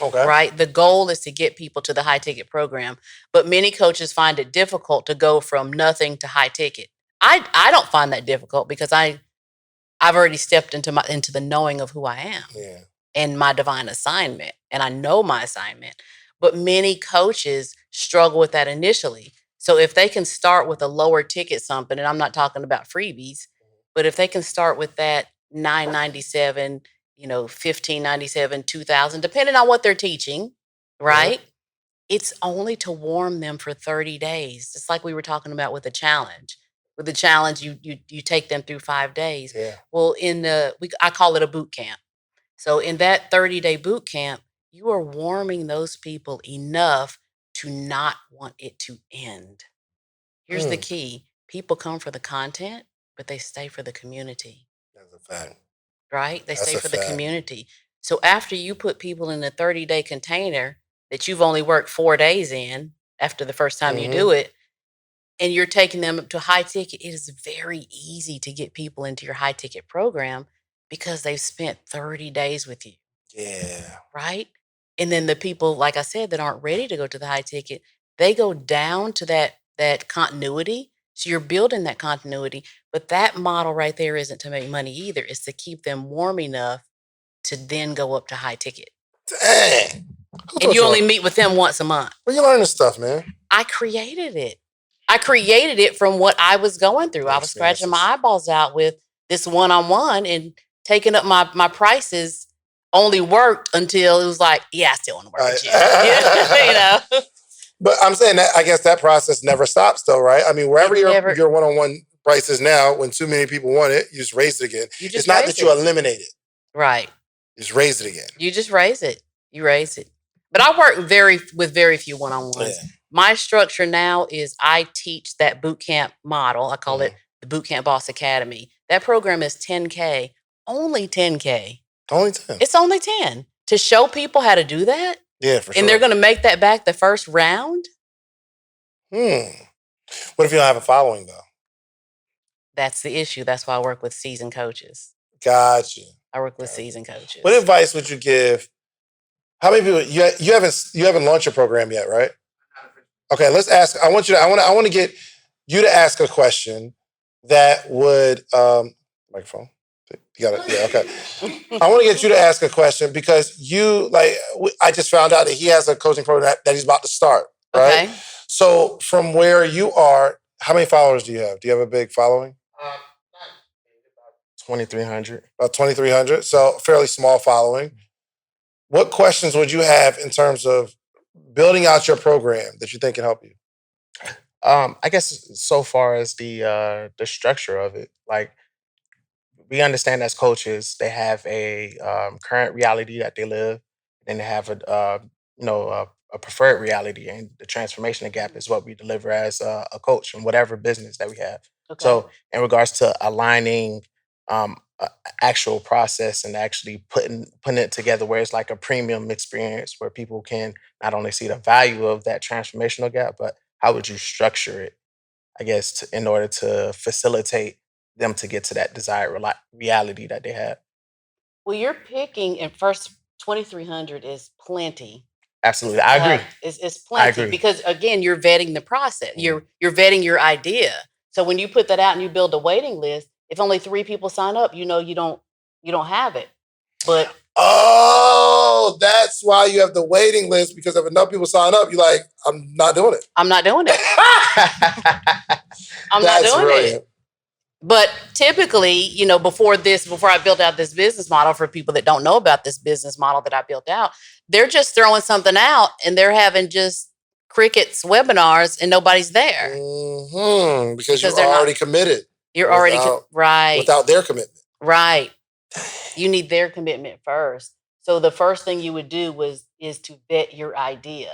Speaker 2: Okay.
Speaker 1: Right? The goal is to get people to the high ticket program. But many coaches find it difficult to go from nothing to high ticket. I don't find that difficult because I've already stepped into the knowing of who I am and my divine assignment. And I know my assignment. But many coaches struggle with that initially. So if they can start with a lower ticket something, and I'm not talking about freebies, but if they can start with that $997, $1,597, $2,000, depending on what they're teaching, right? It's only to warm them for 30 days. It's like we were talking about with the challenge. With the challenge, you take them through 5 days.
Speaker 2: Yeah.
Speaker 1: Well, I call it a boot camp. So in that 30-day boot camp, you are warming those people enough to not want it to end. Here's the key. People come for the content, but they stay for the community.
Speaker 2: That's a fact.
Speaker 1: Right? They stay for the community. So after you put people in a 30-day container that you've only worked 4 days in after the first time you do it, and you're taking them to high ticket, it is very easy to get people into your high ticket program because they've spent 30 days with you.
Speaker 2: Yeah.
Speaker 1: Right? And then the people, like I said, that aren't ready to go to the high ticket, they go down to that continuity. So you're building that continuity, but that model right there isn't to make money either. It's to keep them warm enough to then go up to high ticket.
Speaker 2: Dang.
Speaker 1: And you only meet with them once a month.
Speaker 2: Where you learn this stuff, man?
Speaker 1: I created it. I created it from what I was going through. I was scratching my eyeballs out with this one-on-one, and taking up my prices only worked until it was like, yeah, I still want to work with you.
Speaker 2: But I'm saying that I guess that process never stops though, right? I mean, wherever your one-on-one price is now, when too many people want it, you just raise it again. It's not that you eliminate it.
Speaker 1: Right.
Speaker 2: You just raise it again.
Speaker 1: You just raise it. You raise it. But I work with very few one-on-ones. Yeah. My structure now is I teach that boot camp model. I call it the Boot Camp Boss Academy. That program is $10K. Only $10K.
Speaker 2: Only 10.
Speaker 1: It's only 10. To show people how to do that.
Speaker 2: Yeah, for sure.
Speaker 1: And they're going to make that back the first round.
Speaker 2: What if you don't have a following though?
Speaker 1: That's the issue. That's why I work with seasoned coaches.
Speaker 2: Gotcha.
Speaker 1: I work with seasoned coaches.
Speaker 2: What advice would you give? How many people you haven't launched your program yet, right? Okay, let's ask. I want to get you to ask a question that would microphone. You got it. Yeah, okay. I want to get you to ask a question because I just found out that he has a coaching program that he's about to start, right? Okay. So from where you are, how many followers do you have? Do you have a big following?
Speaker 3: 2,300.
Speaker 2: About 2,300. So fairly small following. What questions would you have in terms of building out your program that you think can help you?
Speaker 3: I guess so far as the structure of it, like we understand as coaches, they have a current reality that they live, and they have a preferred reality, and the transformation gap is what we deliver as a coach in whatever business that we have. Okay. So in regards to aligning actual process and actually putting it together where it's like a premium experience where people can not only see the value of that transformational gap, but how would you structure it, I guess, in order to facilitate them to get to that desired reality that they have?
Speaker 1: Well, you're picking, and first 2,300 is plenty.
Speaker 3: Absolutely. I agree.
Speaker 1: It's plenty. I agree. Because again, you're vetting the process. You're vetting your idea. So when you put that out and you build a waiting list, if only 3 people sign up, you don't have it. But
Speaker 2: that's why you have the waiting list, because if enough people sign up, you're like, I'm not doing it.
Speaker 1: I'm not doing it. I'm not doing it. But typically, before I built out this business model, for people that don't know about this business model that I built out, they're just throwing something out and they're having just crickets webinars and nobody's there.
Speaker 2: Because you're
Speaker 1: they're
Speaker 2: already
Speaker 1: not
Speaker 2: committed.
Speaker 1: You're already right.
Speaker 2: Without their commitment.
Speaker 1: Right. You need their commitment first. So the first thing you would do is to vet your idea,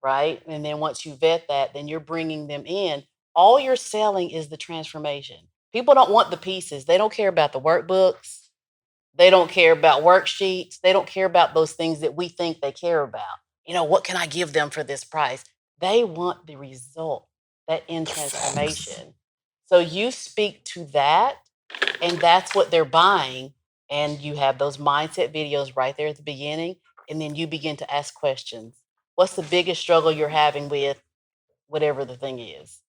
Speaker 1: right? And then once you vet that, then you're bringing them in. All you're selling is the transformation. People don't want the pieces. They don't care about the workbooks. They don't care about worksheets. They don't care about those things that we think they care about. What can I give them for this price? They want the result, that end transformation. So you speak to that, and that's what they're buying. And you have those mindset videos right there at the beginning. And then you begin to ask questions. What's the biggest struggle you're having with whatever the thing is?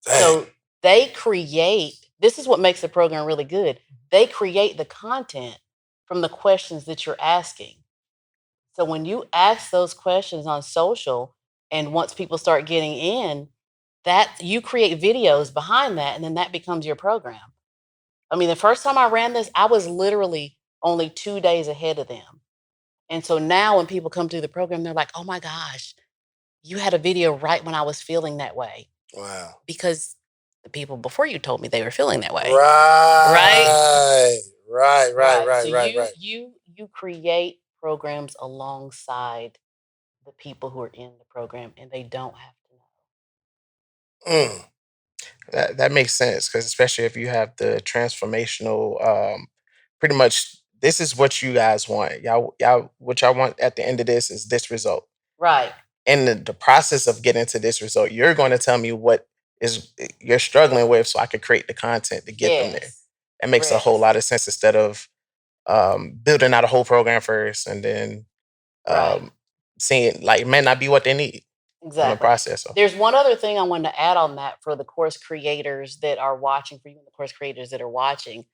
Speaker 1: So they create, this is what makes the program really good. They create the content from the questions that you're asking. So when you ask those questions on social, and once people start getting in, that you create videos behind that, and then that becomes your program. I mean, the first time I ran this, I was literally only 2 days ahead of them. And so now when people come through the program, they're like, oh my gosh, you had a video right when I was feeling that way.
Speaker 2: Wow.
Speaker 1: Because the people before you told me they were feeling that way.
Speaker 2: Right.
Speaker 1: So you create programs alongside the people who are in the program, and they don't have to know.
Speaker 3: That makes sense, because especially if you have the transformational, pretty much this is what you guys want. Y'all, what y'all want at the end of this is this result.
Speaker 1: Right.
Speaker 3: In the process of getting to this result, you're going to tell me what is you're struggling with, so I could create the content to get them there. It makes a whole lot of sense, instead of building out a whole program first and then seeing, like, it may not be what they need.
Speaker 1: Exactly.
Speaker 3: In the process. So.
Speaker 1: There's one other thing I wanted to add on that for the course creators that are watching, for you and the course creators that are watching.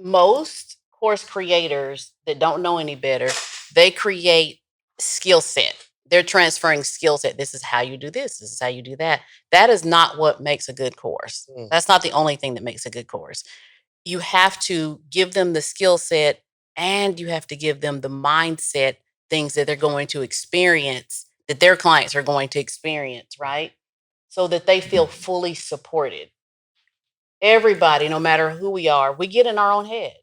Speaker 1: Most course creators that don't know any better, they create skill set. They're transferring skill set. This is how you do this. This is how you do that. That is not what makes a good course. That's not the only thing that makes a good course. You have to give them the skill set, and you have to give them the mindset, things that they're going to experience, that their clients are going to experience, right? So that they feel fully supported. Everybody, no matter who we are, we get in our own head,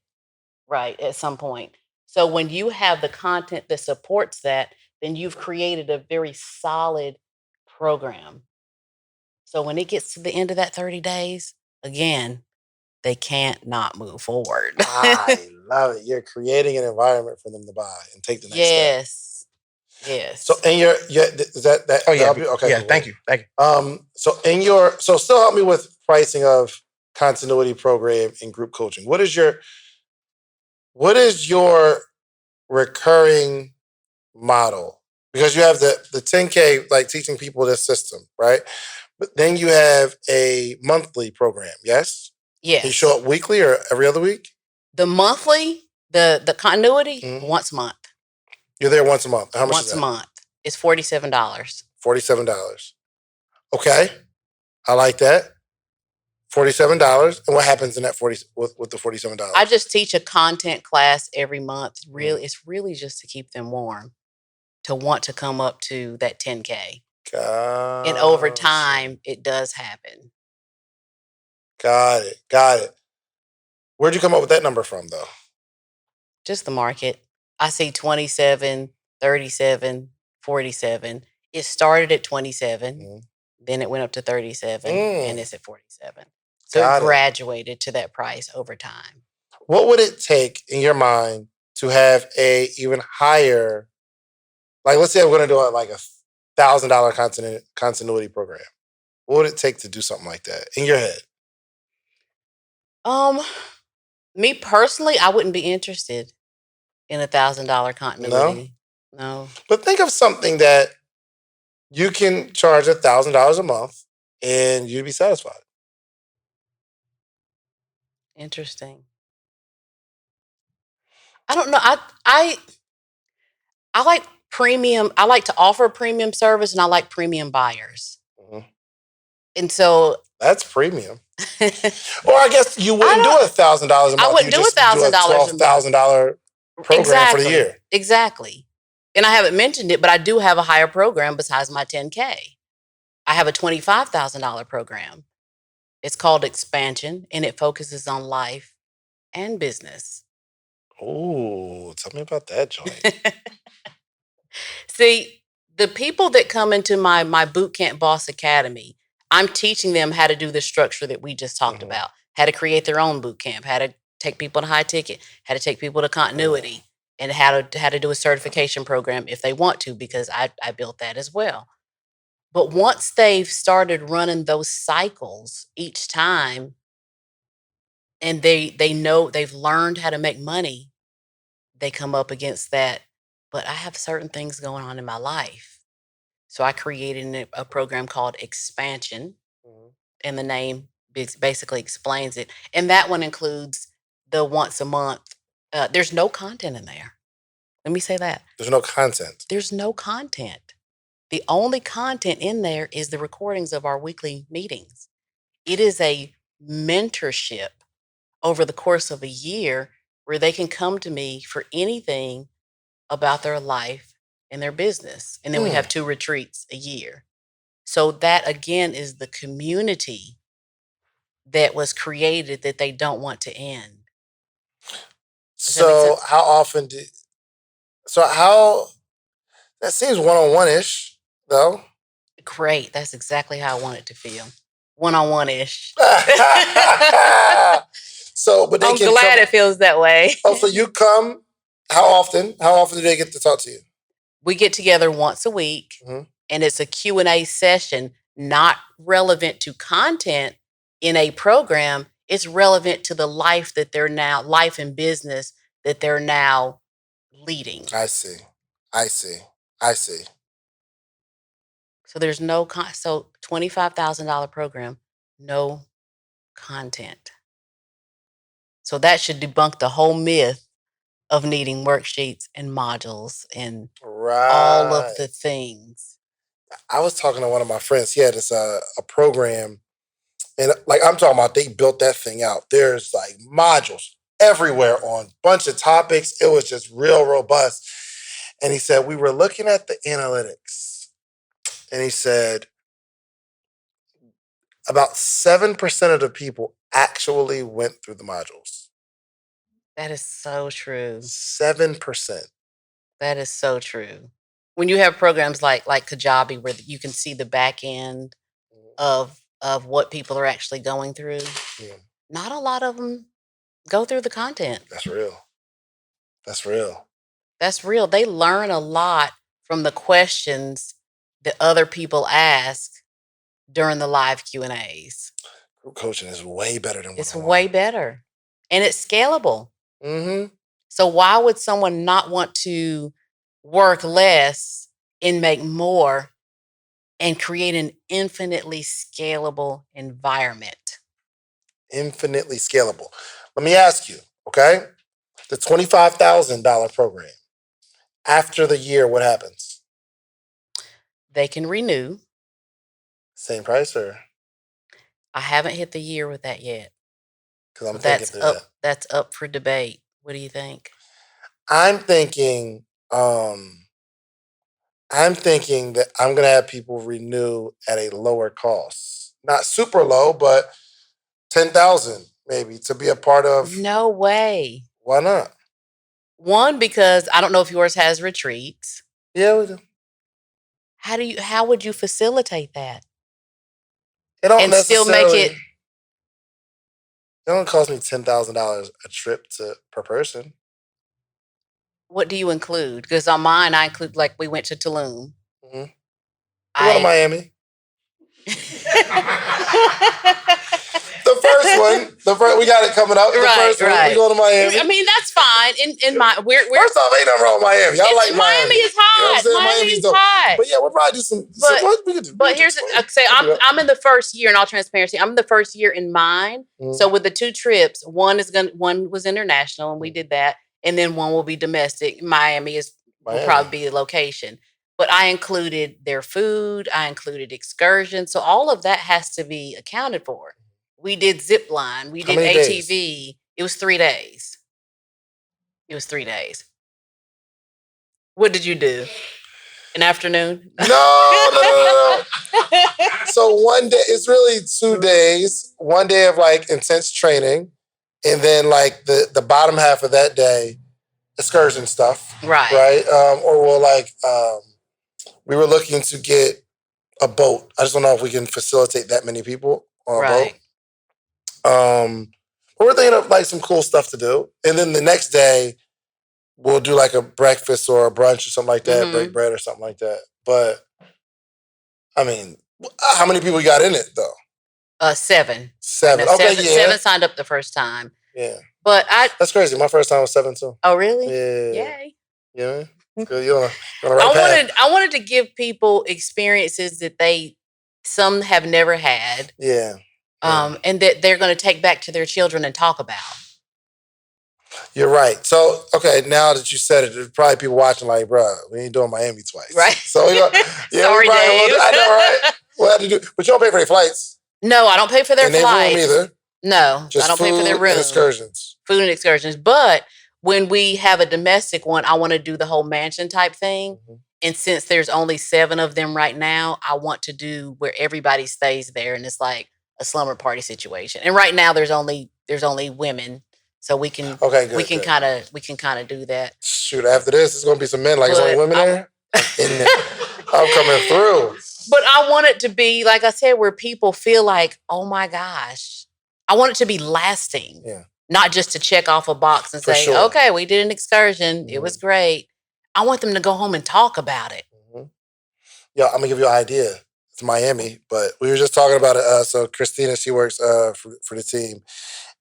Speaker 1: right, at some point. So when you have the content that supports that, then you've created a very solid program. So when it gets to the end of that 30 days, again, they can't not move forward.
Speaker 2: I love it. You're creating an environment for them to buy and take the next step.
Speaker 1: Yes.
Speaker 2: So in your is that
Speaker 3: oh yeah,
Speaker 2: okay,
Speaker 3: yeah,
Speaker 2: cool.
Speaker 3: thank you.
Speaker 2: So still help me with pricing of continuity program and group coaching. What is your recurring model? Because you have the 10K, like teaching people this system, right? But then you have a monthly program, yes?
Speaker 1: Yes.
Speaker 2: You show up weekly or every other week?
Speaker 1: The monthly, the continuity, once a month.
Speaker 2: You're there once a month. How much
Speaker 1: once
Speaker 2: is that?
Speaker 1: a month. It's $47.
Speaker 2: $47. Okay. I like that. $47. And what happens in that with the $47?
Speaker 1: I just teach a content class every month. It's really just to keep them warm, to want to come up to that 10K. And over time, it does happen.
Speaker 2: Got it. Where'd you come up with that number from, though?
Speaker 1: Just the market. I see 27, 37, 47. It started at 27, then it went up to 37, and it's at 47. So it graduated to that price over time.
Speaker 2: What would it take in your mind to have a even higher, like, let's say we're going to do like $1,000 continuity program. What would it take to do something like that in your head?
Speaker 1: Me personally, I wouldn't be interested in $1,000 continuity. No.
Speaker 2: But think of something that you can charge $1,000 a month and you'd be satisfied.
Speaker 1: Interesting. I don't know. I like premium. I like to offer premium service, and I like premium buyers. And so
Speaker 2: that's premium. Or I guess you wouldn't do $1,000 a month.
Speaker 1: I wouldn't
Speaker 2: You
Speaker 1: do
Speaker 2: just do a
Speaker 1: $1,000 a month.
Speaker 2: $12,000 program for the year.
Speaker 1: Exactly. And I haven't mentioned it, but I do have a higher program besides my 10K. I have a $25,000 program. It's called Expansion, and it focuses on life and business.
Speaker 2: Ooh, tell me about that joint.
Speaker 1: See, the people that come into my Bootcamp Boss Academy, I'm teaching them how to do the structure that we just talked about, how to create their own boot camp, how to take people to high ticket, how to take people to continuity, and how to do a certification program if they want to, because I built that as well. But once they've started running those cycles each time, and they know they've learned how to make money, they come up against that. But I have certain things going on in my life. So I created a program called Expansion, and the name basically explains it. And that one includes the once a month. There's no content in there. Let me say that.
Speaker 2: There's no content.
Speaker 1: There's no content. The only content in there is the recordings of our weekly meetings. It is a mentorship over the course of a year where they can come to me for anything about their life and their business. And then we have 2 retreats a year. So that again is the community that was created that they don't want to end.
Speaker 2: So how often that seems one-on-one-ish though.
Speaker 1: Great. That's exactly how I want it to feel. One-on-one-ish.
Speaker 2: So, but
Speaker 1: I'm glad it feels that way.
Speaker 2: Oh, so you come, how often? How often do they get to talk to you?
Speaker 1: We get together once a week, and it's a Q&A session, not relevant to content in a program. It's relevant to the life and business that they're now leading.
Speaker 2: I see.
Speaker 1: So there's no so $25,000 program, no content. So that should debunk the whole myth of needing worksheets and modules and all of the things.
Speaker 2: I was talking to one of my friends. He had this a program, and like I'm talking about, they built that thing out. There's like modules everywhere on a bunch of topics. It was just real robust. And he said, we were looking at the analytics, and he said about 7% of the people actually went through the modules.
Speaker 1: That is so true.
Speaker 2: 7%.
Speaker 1: That is so true. When you have programs like Kajabi, where you can see the back end of what people are actually going through, not a lot of them go through the content.
Speaker 2: That's real. That's real.
Speaker 1: That's real. They learn a lot from the questions that other people ask during the live Q&As.
Speaker 2: Group coaching is way better than
Speaker 1: It's way better. And it's scalable. So why would someone not want to work less and make more and create an infinitely scalable environment?
Speaker 2: Infinitely scalable. Let me ask you, okay? The $25,000 program, after the year, what happens?
Speaker 1: They can renew.
Speaker 2: Same price, or?
Speaker 1: I haven't hit the year with that yet.
Speaker 2: Because I'm thinking through that.
Speaker 1: That's up for debate. What do you think?
Speaker 2: I'm thinking that I'm going to have people renew at a lower cost. Not super low, but $10,000 maybe to be a part of.
Speaker 1: No way.
Speaker 2: Why not?
Speaker 1: One, because I don't know if yours has retreats.
Speaker 2: Yeah, we do.
Speaker 1: How would you facilitate that?
Speaker 2: It don't
Speaker 1: and
Speaker 2: necessarily,
Speaker 1: still make it.
Speaker 2: It don't cost me $10,000 a trip per person.
Speaker 1: What do you include? Because on mine, I include, like, we went to Tulum.
Speaker 2: We went to Miami. The first we got it coming up. The first one, we go to Miami.
Speaker 1: I mean, that's fine. In my, we're
Speaker 2: first off, ain't nothing wrong with Miami. Y'all like
Speaker 1: Miami is hot.
Speaker 2: You know
Speaker 1: Miami is hot.
Speaker 2: But yeah, we'll probably do some. We could do.
Speaker 1: But here's I'm in the first year. In all transparency, I'm in the first year in mine. So with the 2 trips, one was international, and we did that, and then one will be domestic. Miami will probably be the location. But I included their food. I included excursions. So all of that has to be accounted for. We did zip line. We
Speaker 2: How
Speaker 1: did
Speaker 2: many days?
Speaker 1: ATV. It was 3 days. It was 3 days. What did you do? An afternoon?
Speaker 2: No. So one day, it's really 2 days. 1 day of like intense training, and then like the bottom half of that day, excursion stuff.
Speaker 1: Right.
Speaker 2: Right. Or we'll we were looking to get a boat. I just don't know if we can facilitate that many people on a boat. But we're thinking of like some cool stuff to do. And then the next day, we'll do like a breakfast or a brunch or something like that, break bread or something like that. But I mean, how many people you got in it though?
Speaker 1: 7.
Speaker 2: 7.
Speaker 1: No,
Speaker 2: Okay,
Speaker 1: 7 signed up the first time.
Speaker 2: Yeah.
Speaker 1: But
Speaker 2: that's crazy. My first time was 7 too.
Speaker 1: Oh, really?
Speaker 2: Yeah.
Speaker 1: Yay.
Speaker 2: Yeah. Good. You're on the right path.
Speaker 1: I wanted to give people experiences that some have never had.
Speaker 2: Yeah.
Speaker 1: And that they're going to take back to their children and talk about.
Speaker 2: You're right. So, okay, now that you said it, there's probably people watching like, bro, we ain't doing Miami twice.
Speaker 1: Right.
Speaker 2: So,
Speaker 1: Sorry, Dave.
Speaker 2: I know, right? We'll have to do, but you don't pay for their flights.
Speaker 1: No, I don't pay for their flights.
Speaker 2: Room either.
Speaker 1: No,
Speaker 2: just
Speaker 1: I don't pay for their room.
Speaker 2: And excursions.
Speaker 1: Food and excursions. But when we have a domestic one, I want to do the whole mansion type thing. Mm-hmm. And since there's only 7 of them right now, I want to do where everybody stays there, and it's like a slumber party situation. And right now there's only women, so we can we can kind of do that.
Speaker 2: Shoot, after this, it's gonna be some men. Like, it's only women there. I'm coming through.
Speaker 1: But I want it to be, like I said, where people feel like, oh my gosh, I want it to be lasting.
Speaker 2: Yeah.
Speaker 1: Not just to check off a box and say, okay, we did an excursion. Mm-hmm. It was great. I want them to go home and talk about it.
Speaker 2: Mm-hmm. Yeah, I'm going to give you an idea. It's Miami, but we were just talking about it. So Christina, she works for the team.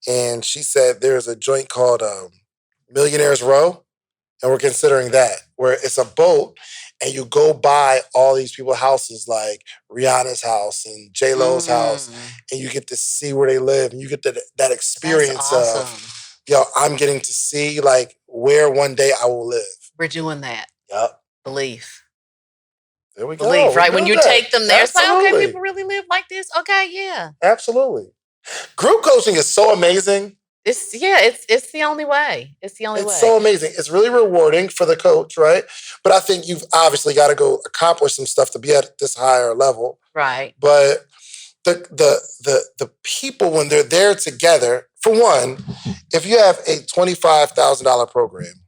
Speaker 2: And she said there's a joint called Millionaires Row. And we're considering that, where it's a boat and you go by all these people's houses, like Rihanna's house and J-Lo's house, and you get to see where they live, and you get that experience of, I'm getting to see like where one day I will live.
Speaker 1: We're doing that.
Speaker 2: Yep.
Speaker 1: Belief.
Speaker 2: There we go.
Speaker 1: Belief, right? When you take them there, it's like, okay, people really live like this. Okay, yeah.
Speaker 2: Absolutely. Group coaching is so amazing.
Speaker 1: It's the only way. It's the only way.
Speaker 2: It's so amazing. It's really rewarding for the coach, right? But I think you've obviously got to go accomplish some stuff to be at this higher level.
Speaker 1: Right.
Speaker 2: But the people, when they're there together, for one, if you have a $25,000 program,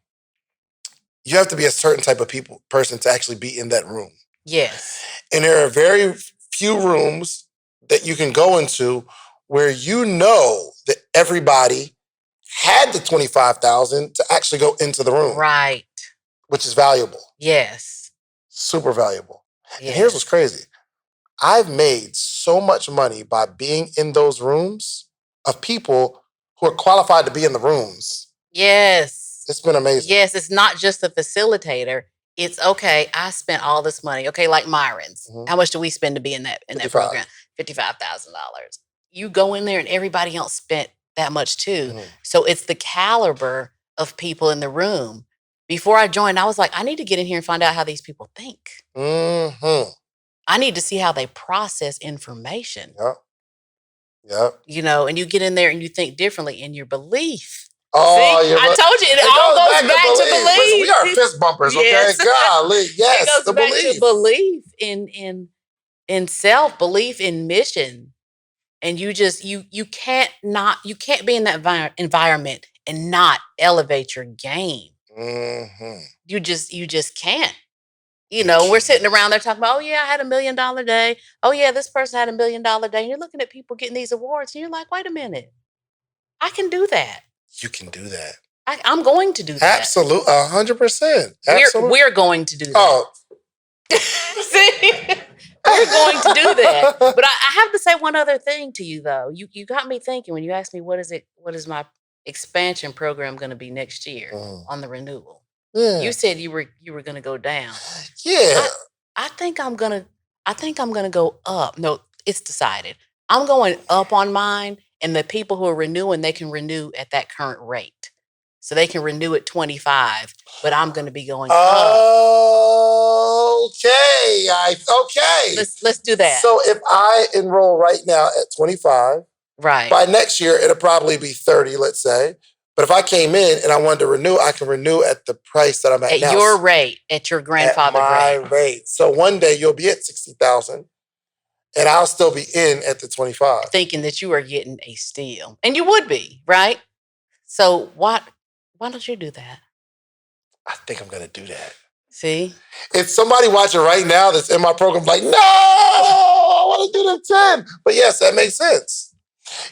Speaker 2: you have to be a certain type of person to actually be in that room.
Speaker 1: Yes.
Speaker 2: And there are very few rooms that you can go into where you know that everybody had the $25,000 to actually go into the room.
Speaker 1: Right.
Speaker 2: Which is valuable.
Speaker 1: Yes.
Speaker 2: Super valuable. Yes. And here's what's crazy. I've made so much money by being in those rooms of people who are qualified to be in the rooms.
Speaker 1: Yes.
Speaker 2: It's been amazing.
Speaker 1: Yes, it's not just a facilitator. It's okay, I spent all this money. Okay, like Myron's. Mm-hmm. How much do we spend to be in that program? $55,000. You go in there and everybody else spent that much too. Mm-hmm. So it's the caliber of people in the room. Before I joined, I was like, I need to get in here and find out how these people think.
Speaker 2: Mm-hmm.
Speaker 1: I need to see how they process information.
Speaker 2: Yep.
Speaker 1: You know, and you get in there and you think differently in your belief.
Speaker 2: Oh,
Speaker 1: see? I told you, it all goes back to belief.
Speaker 2: Listen, we are fist bumpers,
Speaker 1: yes.
Speaker 2: Okay? Golly, yes,
Speaker 1: it goes back to belief in self, belief in mission. And you just you can't be in that environment and not elevate your game.
Speaker 2: Mm-hmm.
Speaker 1: You just can't. You know, we're sitting around there talking about, oh yeah, I had $1 million day. Oh yeah, this person had $1 million day. And you're looking at people getting these awards, and you're like, wait a minute, I can do that.
Speaker 2: You can do that.
Speaker 1: I'm going to do that.
Speaker 2: Absolutely, 100%.
Speaker 1: We're going to do that.
Speaker 2: Oh,
Speaker 1: see. We're going to do that. But I have to say one other thing to you, though. You got me thinking when you asked me what is my expansion program going to be next year on the renewal. Yeah. You said you were going to go down.
Speaker 2: Yeah.
Speaker 1: I think I'm going to go up. No, it's decided. I'm going up on mine, and the people who are renewing, they can renew at that current rate. So they can renew at 25, but I'm going to be going up.
Speaker 2: Okay.
Speaker 1: Let's do that.
Speaker 2: So if I enroll right now at 25,
Speaker 1: Right.
Speaker 2: By next year, it'll probably be 30, let's say. But if I came in and I wanted to renew, I can renew at the price that I'm at now.
Speaker 1: At your rate, at your grandfather
Speaker 2: at my
Speaker 1: rate.
Speaker 2: rate. So one day you'll be at 60,000 and I'll still be in at the 25.
Speaker 1: Thinking that you are getting a steal. And you would be, right? So why don't you do that?
Speaker 2: I think I'm going to do that.
Speaker 1: See?
Speaker 2: If somebody watching right now that's in my program, like, no, I want to do the 10. But yes, that makes sense.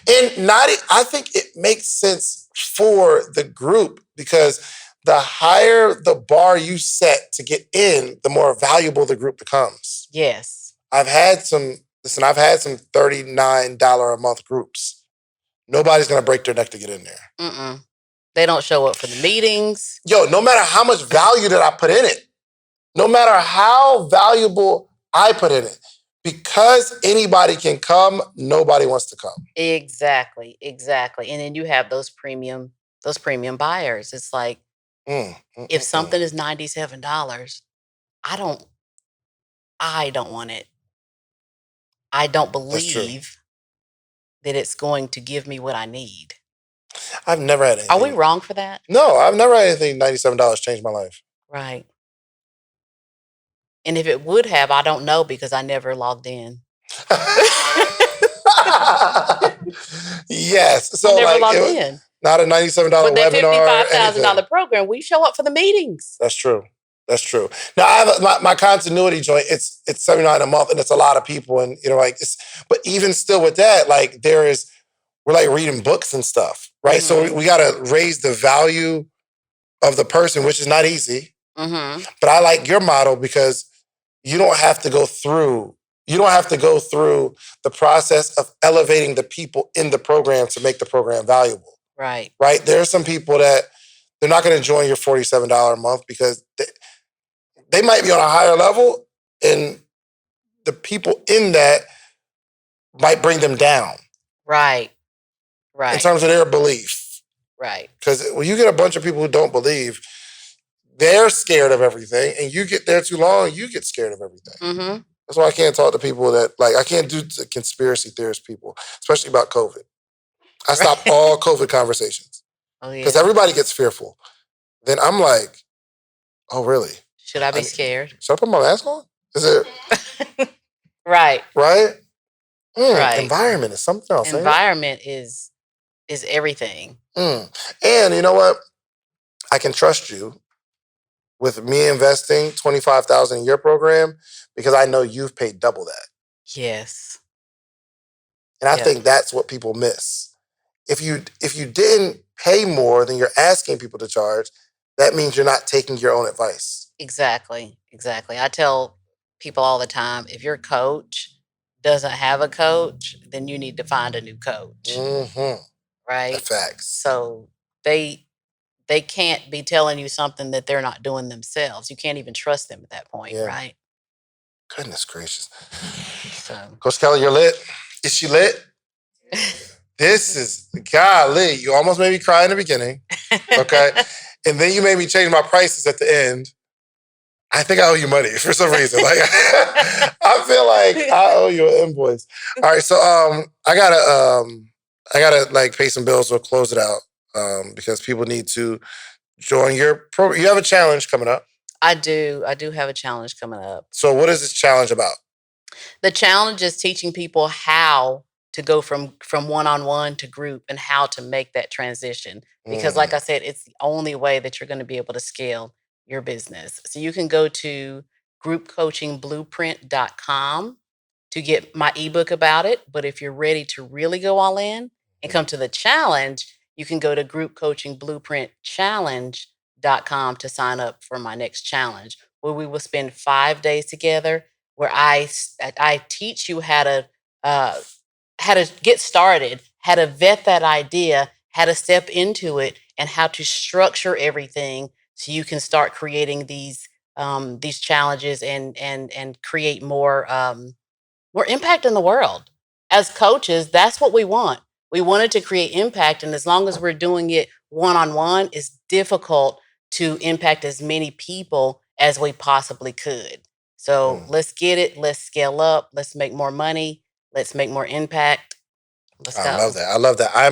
Speaker 2: And I think it makes sense for the group because the higher the bar you set to get in, the more valuable the group becomes.
Speaker 1: Yes.
Speaker 2: I've had some $39 a month groups. Nobody's going to break their neck to get in there.
Speaker 1: Mm-mm. They don't show up for the meetings.
Speaker 2: Yo, no matter how much value that I put in it, no matter how valuable I put in it, because anybody can come, nobody wants to come.
Speaker 1: Exactly. And then you have those premium buyers. It's like, if something is $97, I don't want it. I don't believe that it's going to give me what I need.
Speaker 2: I've never had anything.
Speaker 1: Are we wrong for that?
Speaker 2: No, I've never had anything $97 change my life.
Speaker 1: Right. And if it would have, I don't know because I never logged in.
Speaker 2: Yes. So
Speaker 1: I never logged in.
Speaker 2: Not a $97
Speaker 1: but that
Speaker 2: webinar.
Speaker 1: $55,000 program, we show up for the meetings.
Speaker 2: That's true. Now I have my continuity joint. It's $79 a month, and it's a lot of people. And but even still with that, like we're like reading books and stuff, right?
Speaker 1: Mm-hmm.
Speaker 2: So we got to raise the value of the person, which is not easy.
Speaker 1: Mm-hmm.
Speaker 2: But I like your model because you don't have to go through the process of elevating the people in the program to make the program valuable.
Speaker 1: Right.
Speaker 2: There are some people that they're not going to join your $47 a month because they might be on a higher level, and the people in that might bring them down.
Speaker 1: Right.
Speaker 2: In terms of their belief.
Speaker 1: Right.
Speaker 2: Because when you get a bunch of people who don't believe, they're scared of everything, and you get there too long, you get scared of everything.
Speaker 1: Mm-hmm.
Speaker 2: That's why I can't talk to people that, I can't do the conspiracy theorist people, especially about COVID. I stop all COVID conversations.
Speaker 1: Oh, yeah.
Speaker 2: Because everybody gets fearful. Then I'm like, oh, really?
Speaker 1: Should I be scared?
Speaker 2: Should I put my mask on? Is it?
Speaker 1: Right.
Speaker 2: Right?
Speaker 1: Right.
Speaker 2: Environment is something else.
Speaker 1: Environment is everything.
Speaker 2: And you know what? I can trust you with me investing $25,000 in your program because I know you've paid double that.
Speaker 1: Yes.
Speaker 2: And I think that's what people miss. If you didn't pay more than you're asking people to charge, that means you're not taking your own advice.
Speaker 1: Exactly. I tell people all the time, if your coach doesn't have a coach, then you need to find a new coach.
Speaker 2: Mm-hmm.
Speaker 1: Right?
Speaker 2: That's facts.
Speaker 1: So they can't be telling you something that they're not doing themselves. You can't even trust them at that point, right?
Speaker 2: Goodness gracious.
Speaker 1: So.
Speaker 2: Coach Kelly, you're lit. Is she lit? This is, golly, you almost made me cry in the beginning, okay? And then you made me change my prices at the end. I think I owe you money for some reason. I feel like I owe you an invoice. All right, so I gotta pay some bills. We'll close it out because people need to join your program. You have a challenge coming up.
Speaker 1: I do have a challenge coming up.
Speaker 2: So what is this challenge about?
Speaker 1: The challenge is teaching people how to go from one-on-one to group and how to make that transition. Because like I said, it's the only way that you're going to be able to scale your business. So you can go to groupcoachingblueprint.com to get my ebook about it. But if you're ready to really go all in and come to the challenge, you can go to groupcoachingblueprintchallenge.com to sign up for my next challenge, where we will spend 5 days together, where I teach you how to get started, how to vet that idea, how to step into it, and how to structure everything so you can start creating these challenges and create more impact in the world. As coaches, that's what we want. We wanted to create impact, and as long as we're doing it one-on-one, it's difficult to impact as many people as we possibly could. So let's get it. Let's scale up. Let's make more money. Let's make more impact. Let's go.
Speaker 2: I love that. I love that. I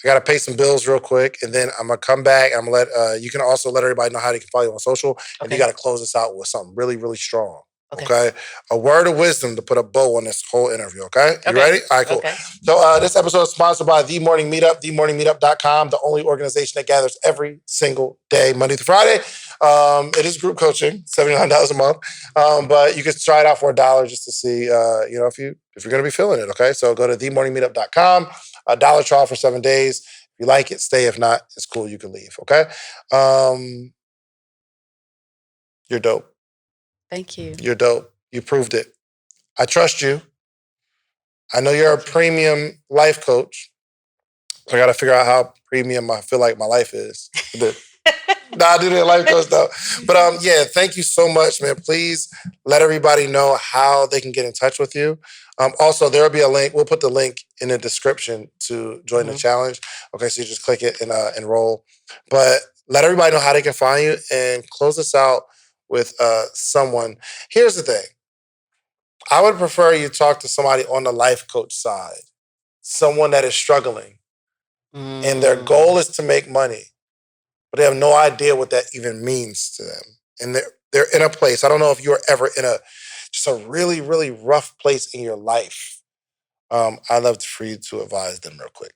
Speaker 2: gotta pay some bills real quick, and then I'm gonna come back. I'm gonna let you can also let everybody know how they can follow you on social, and you
Speaker 1: Okay.
Speaker 2: gotta close this out with something really, really strong.
Speaker 1: Okay.
Speaker 2: Okay, a word of wisdom to put a bow on this whole interview. Okay, you
Speaker 1: Okay.
Speaker 2: ready? All right, cool.
Speaker 1: Okay.
Speaker 2: So this episode is sponsored by The Morning Meetup, themorningmeetup.com, the only organization that gathers every single day, Monday through Friday. It is group coaching, $79 a month, but you can try it out for $1 just to see, if you're going to be feeling it. Okay, so go to themorningmeetup.com, $1 trial for 7 days. If you like it, stay. If not, it's cool. You can leave. Okay, you're dope.
Speaker 1: Thank you.
Speaker 2: You're dope. You proved it. I trust you. I know you're a premium life coach. So I got to figure out how premium I feel like my life is. I do that life coach though. But thank you so much, man. Please let everybody know how they can get in touch with you. Also, there will be a link. We'll put the link in the description to join the challenge. Okay, so you just click it and enroll. But let everybody know how they can find you and close this out with someone. Here's the thing. I would prefer you talk to somebody on the life coach side, someone that is struggling, and their goal is to make money, but they have no idea what that even means to them. And they're in a place. I don't know if you're ever in just a really, really rough place in your life. I'd love for you to advise them real quick.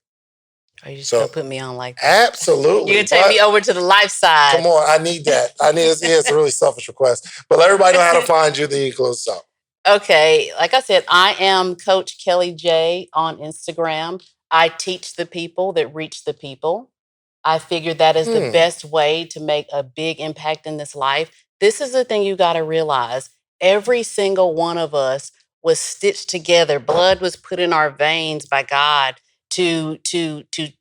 Speaker 1: Are you just gonna put me on like that?
Speaker 2: Absolutely.
Speaker 1: You're gonna take me over to the life side.
Speaker 2: Come on, I need that. It's a really selfish request. But let everybody know how to find you, then you close this out.
Speaker 1: Okay, like I said, I am Coach Kelly J on Instagram. I teach the people that reach the people. I figure that is the best way to make a big impact in this life. This is the thing you got to realize. Every single one of us was stitched together. Blood was put in our veins by God to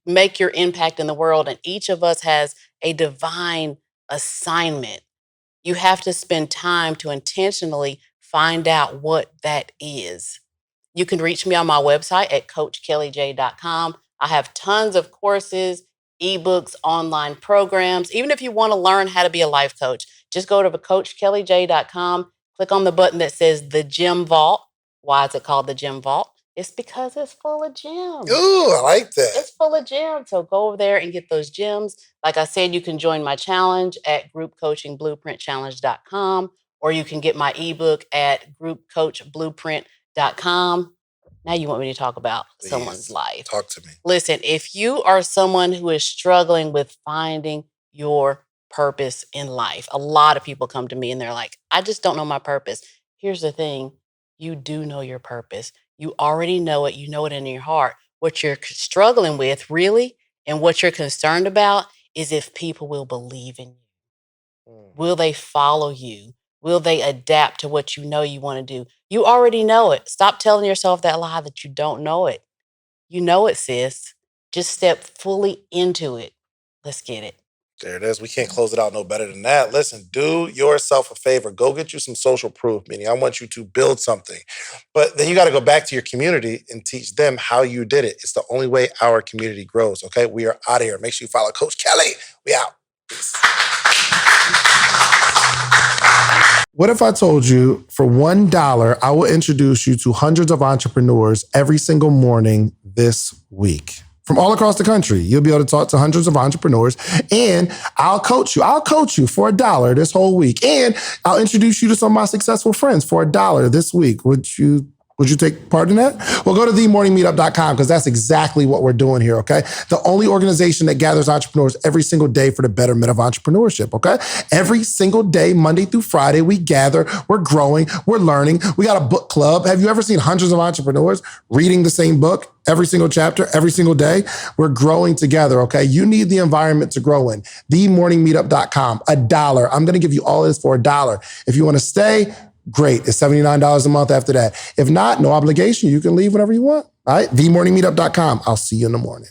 Speaker 1: make your impact in the world. And each of us has a divine assignment. You have to spend time to intentionally find out what that is. You can reach me on my website at coachkellyj.com. I have tons of courses, ebooks, online programs. Even if you want to learn how to be a life coach, just go to coachkellyj.com, click on the button that says the Gym Vault. Why is it called the Gym Vault? It's because it's full of gems.
Speaker 2: Ooh, I like that.
Speaker 1: It's full of gems. So go over there and get those gems. Like I said, you can join my challenge at groupcoachingblueprintchallenge.com, or you can get my ebook at groupcoachblueprint.com. Now you want me to talk about someone's life.
Speaker 2: Talk to me.
Speaker 1: Listen, if you are someone who is struggling with finding your purpose in life, a lot of people come to me and they're like, I just don't know my purpose. Here's the thing. You do know your purpose. You already know it. You know it in your heart. What you're struggling with, really, and what you're concerned about is if people will believe in you. Will they follow you? Will they adapt to what you know you want to do? You already know it. Stop telling yourself that lie that you don't know it. You know it, sis. Just step fully into it. Let's get it.
Speaker 2: There it is. We can't close it out no better than that. Listen, do yourself a favor. Go get you some social proof, meaning I want you to build something. But then you got to go back to your community and teach them how you did it. It's the only way our community grows, okay? We are out of here. Make sure you follow Coach Kelly. We out. Peace. What if I told you for $1, I will introduce you to hundreds of entrepreneurs every single morning this week? From all across the country, you'll be able to talk to hundreds of entrepreneurs, and I'll coach you. I'll coach you for $1 this whole week, and I'll introduce you to some of my successful friends for $1 this week. Would you take part in that? Well, go to themorningmeetup.com because that's exactly what we're doing here, okay? The only organization that gathers entrepreneurs every single day for the betterment of entrepreneurship, okay? Every single day, Monday through Friday, we gather, we're growing, we're learning. We got a book club. Have you ever seen hundreds of entrepreneurs reading the same book? Every single chapter, every single day, we're growing together, okay? You need the environment to grow in. Themorningmeetup.com, $1. I'm gonna give you all this for $1. If you wanna stay, great. It's $79 a month after that. If not, no obligation. You can leave whenever you want. All right? Themorningmeetup.com. I'll see you in the morning.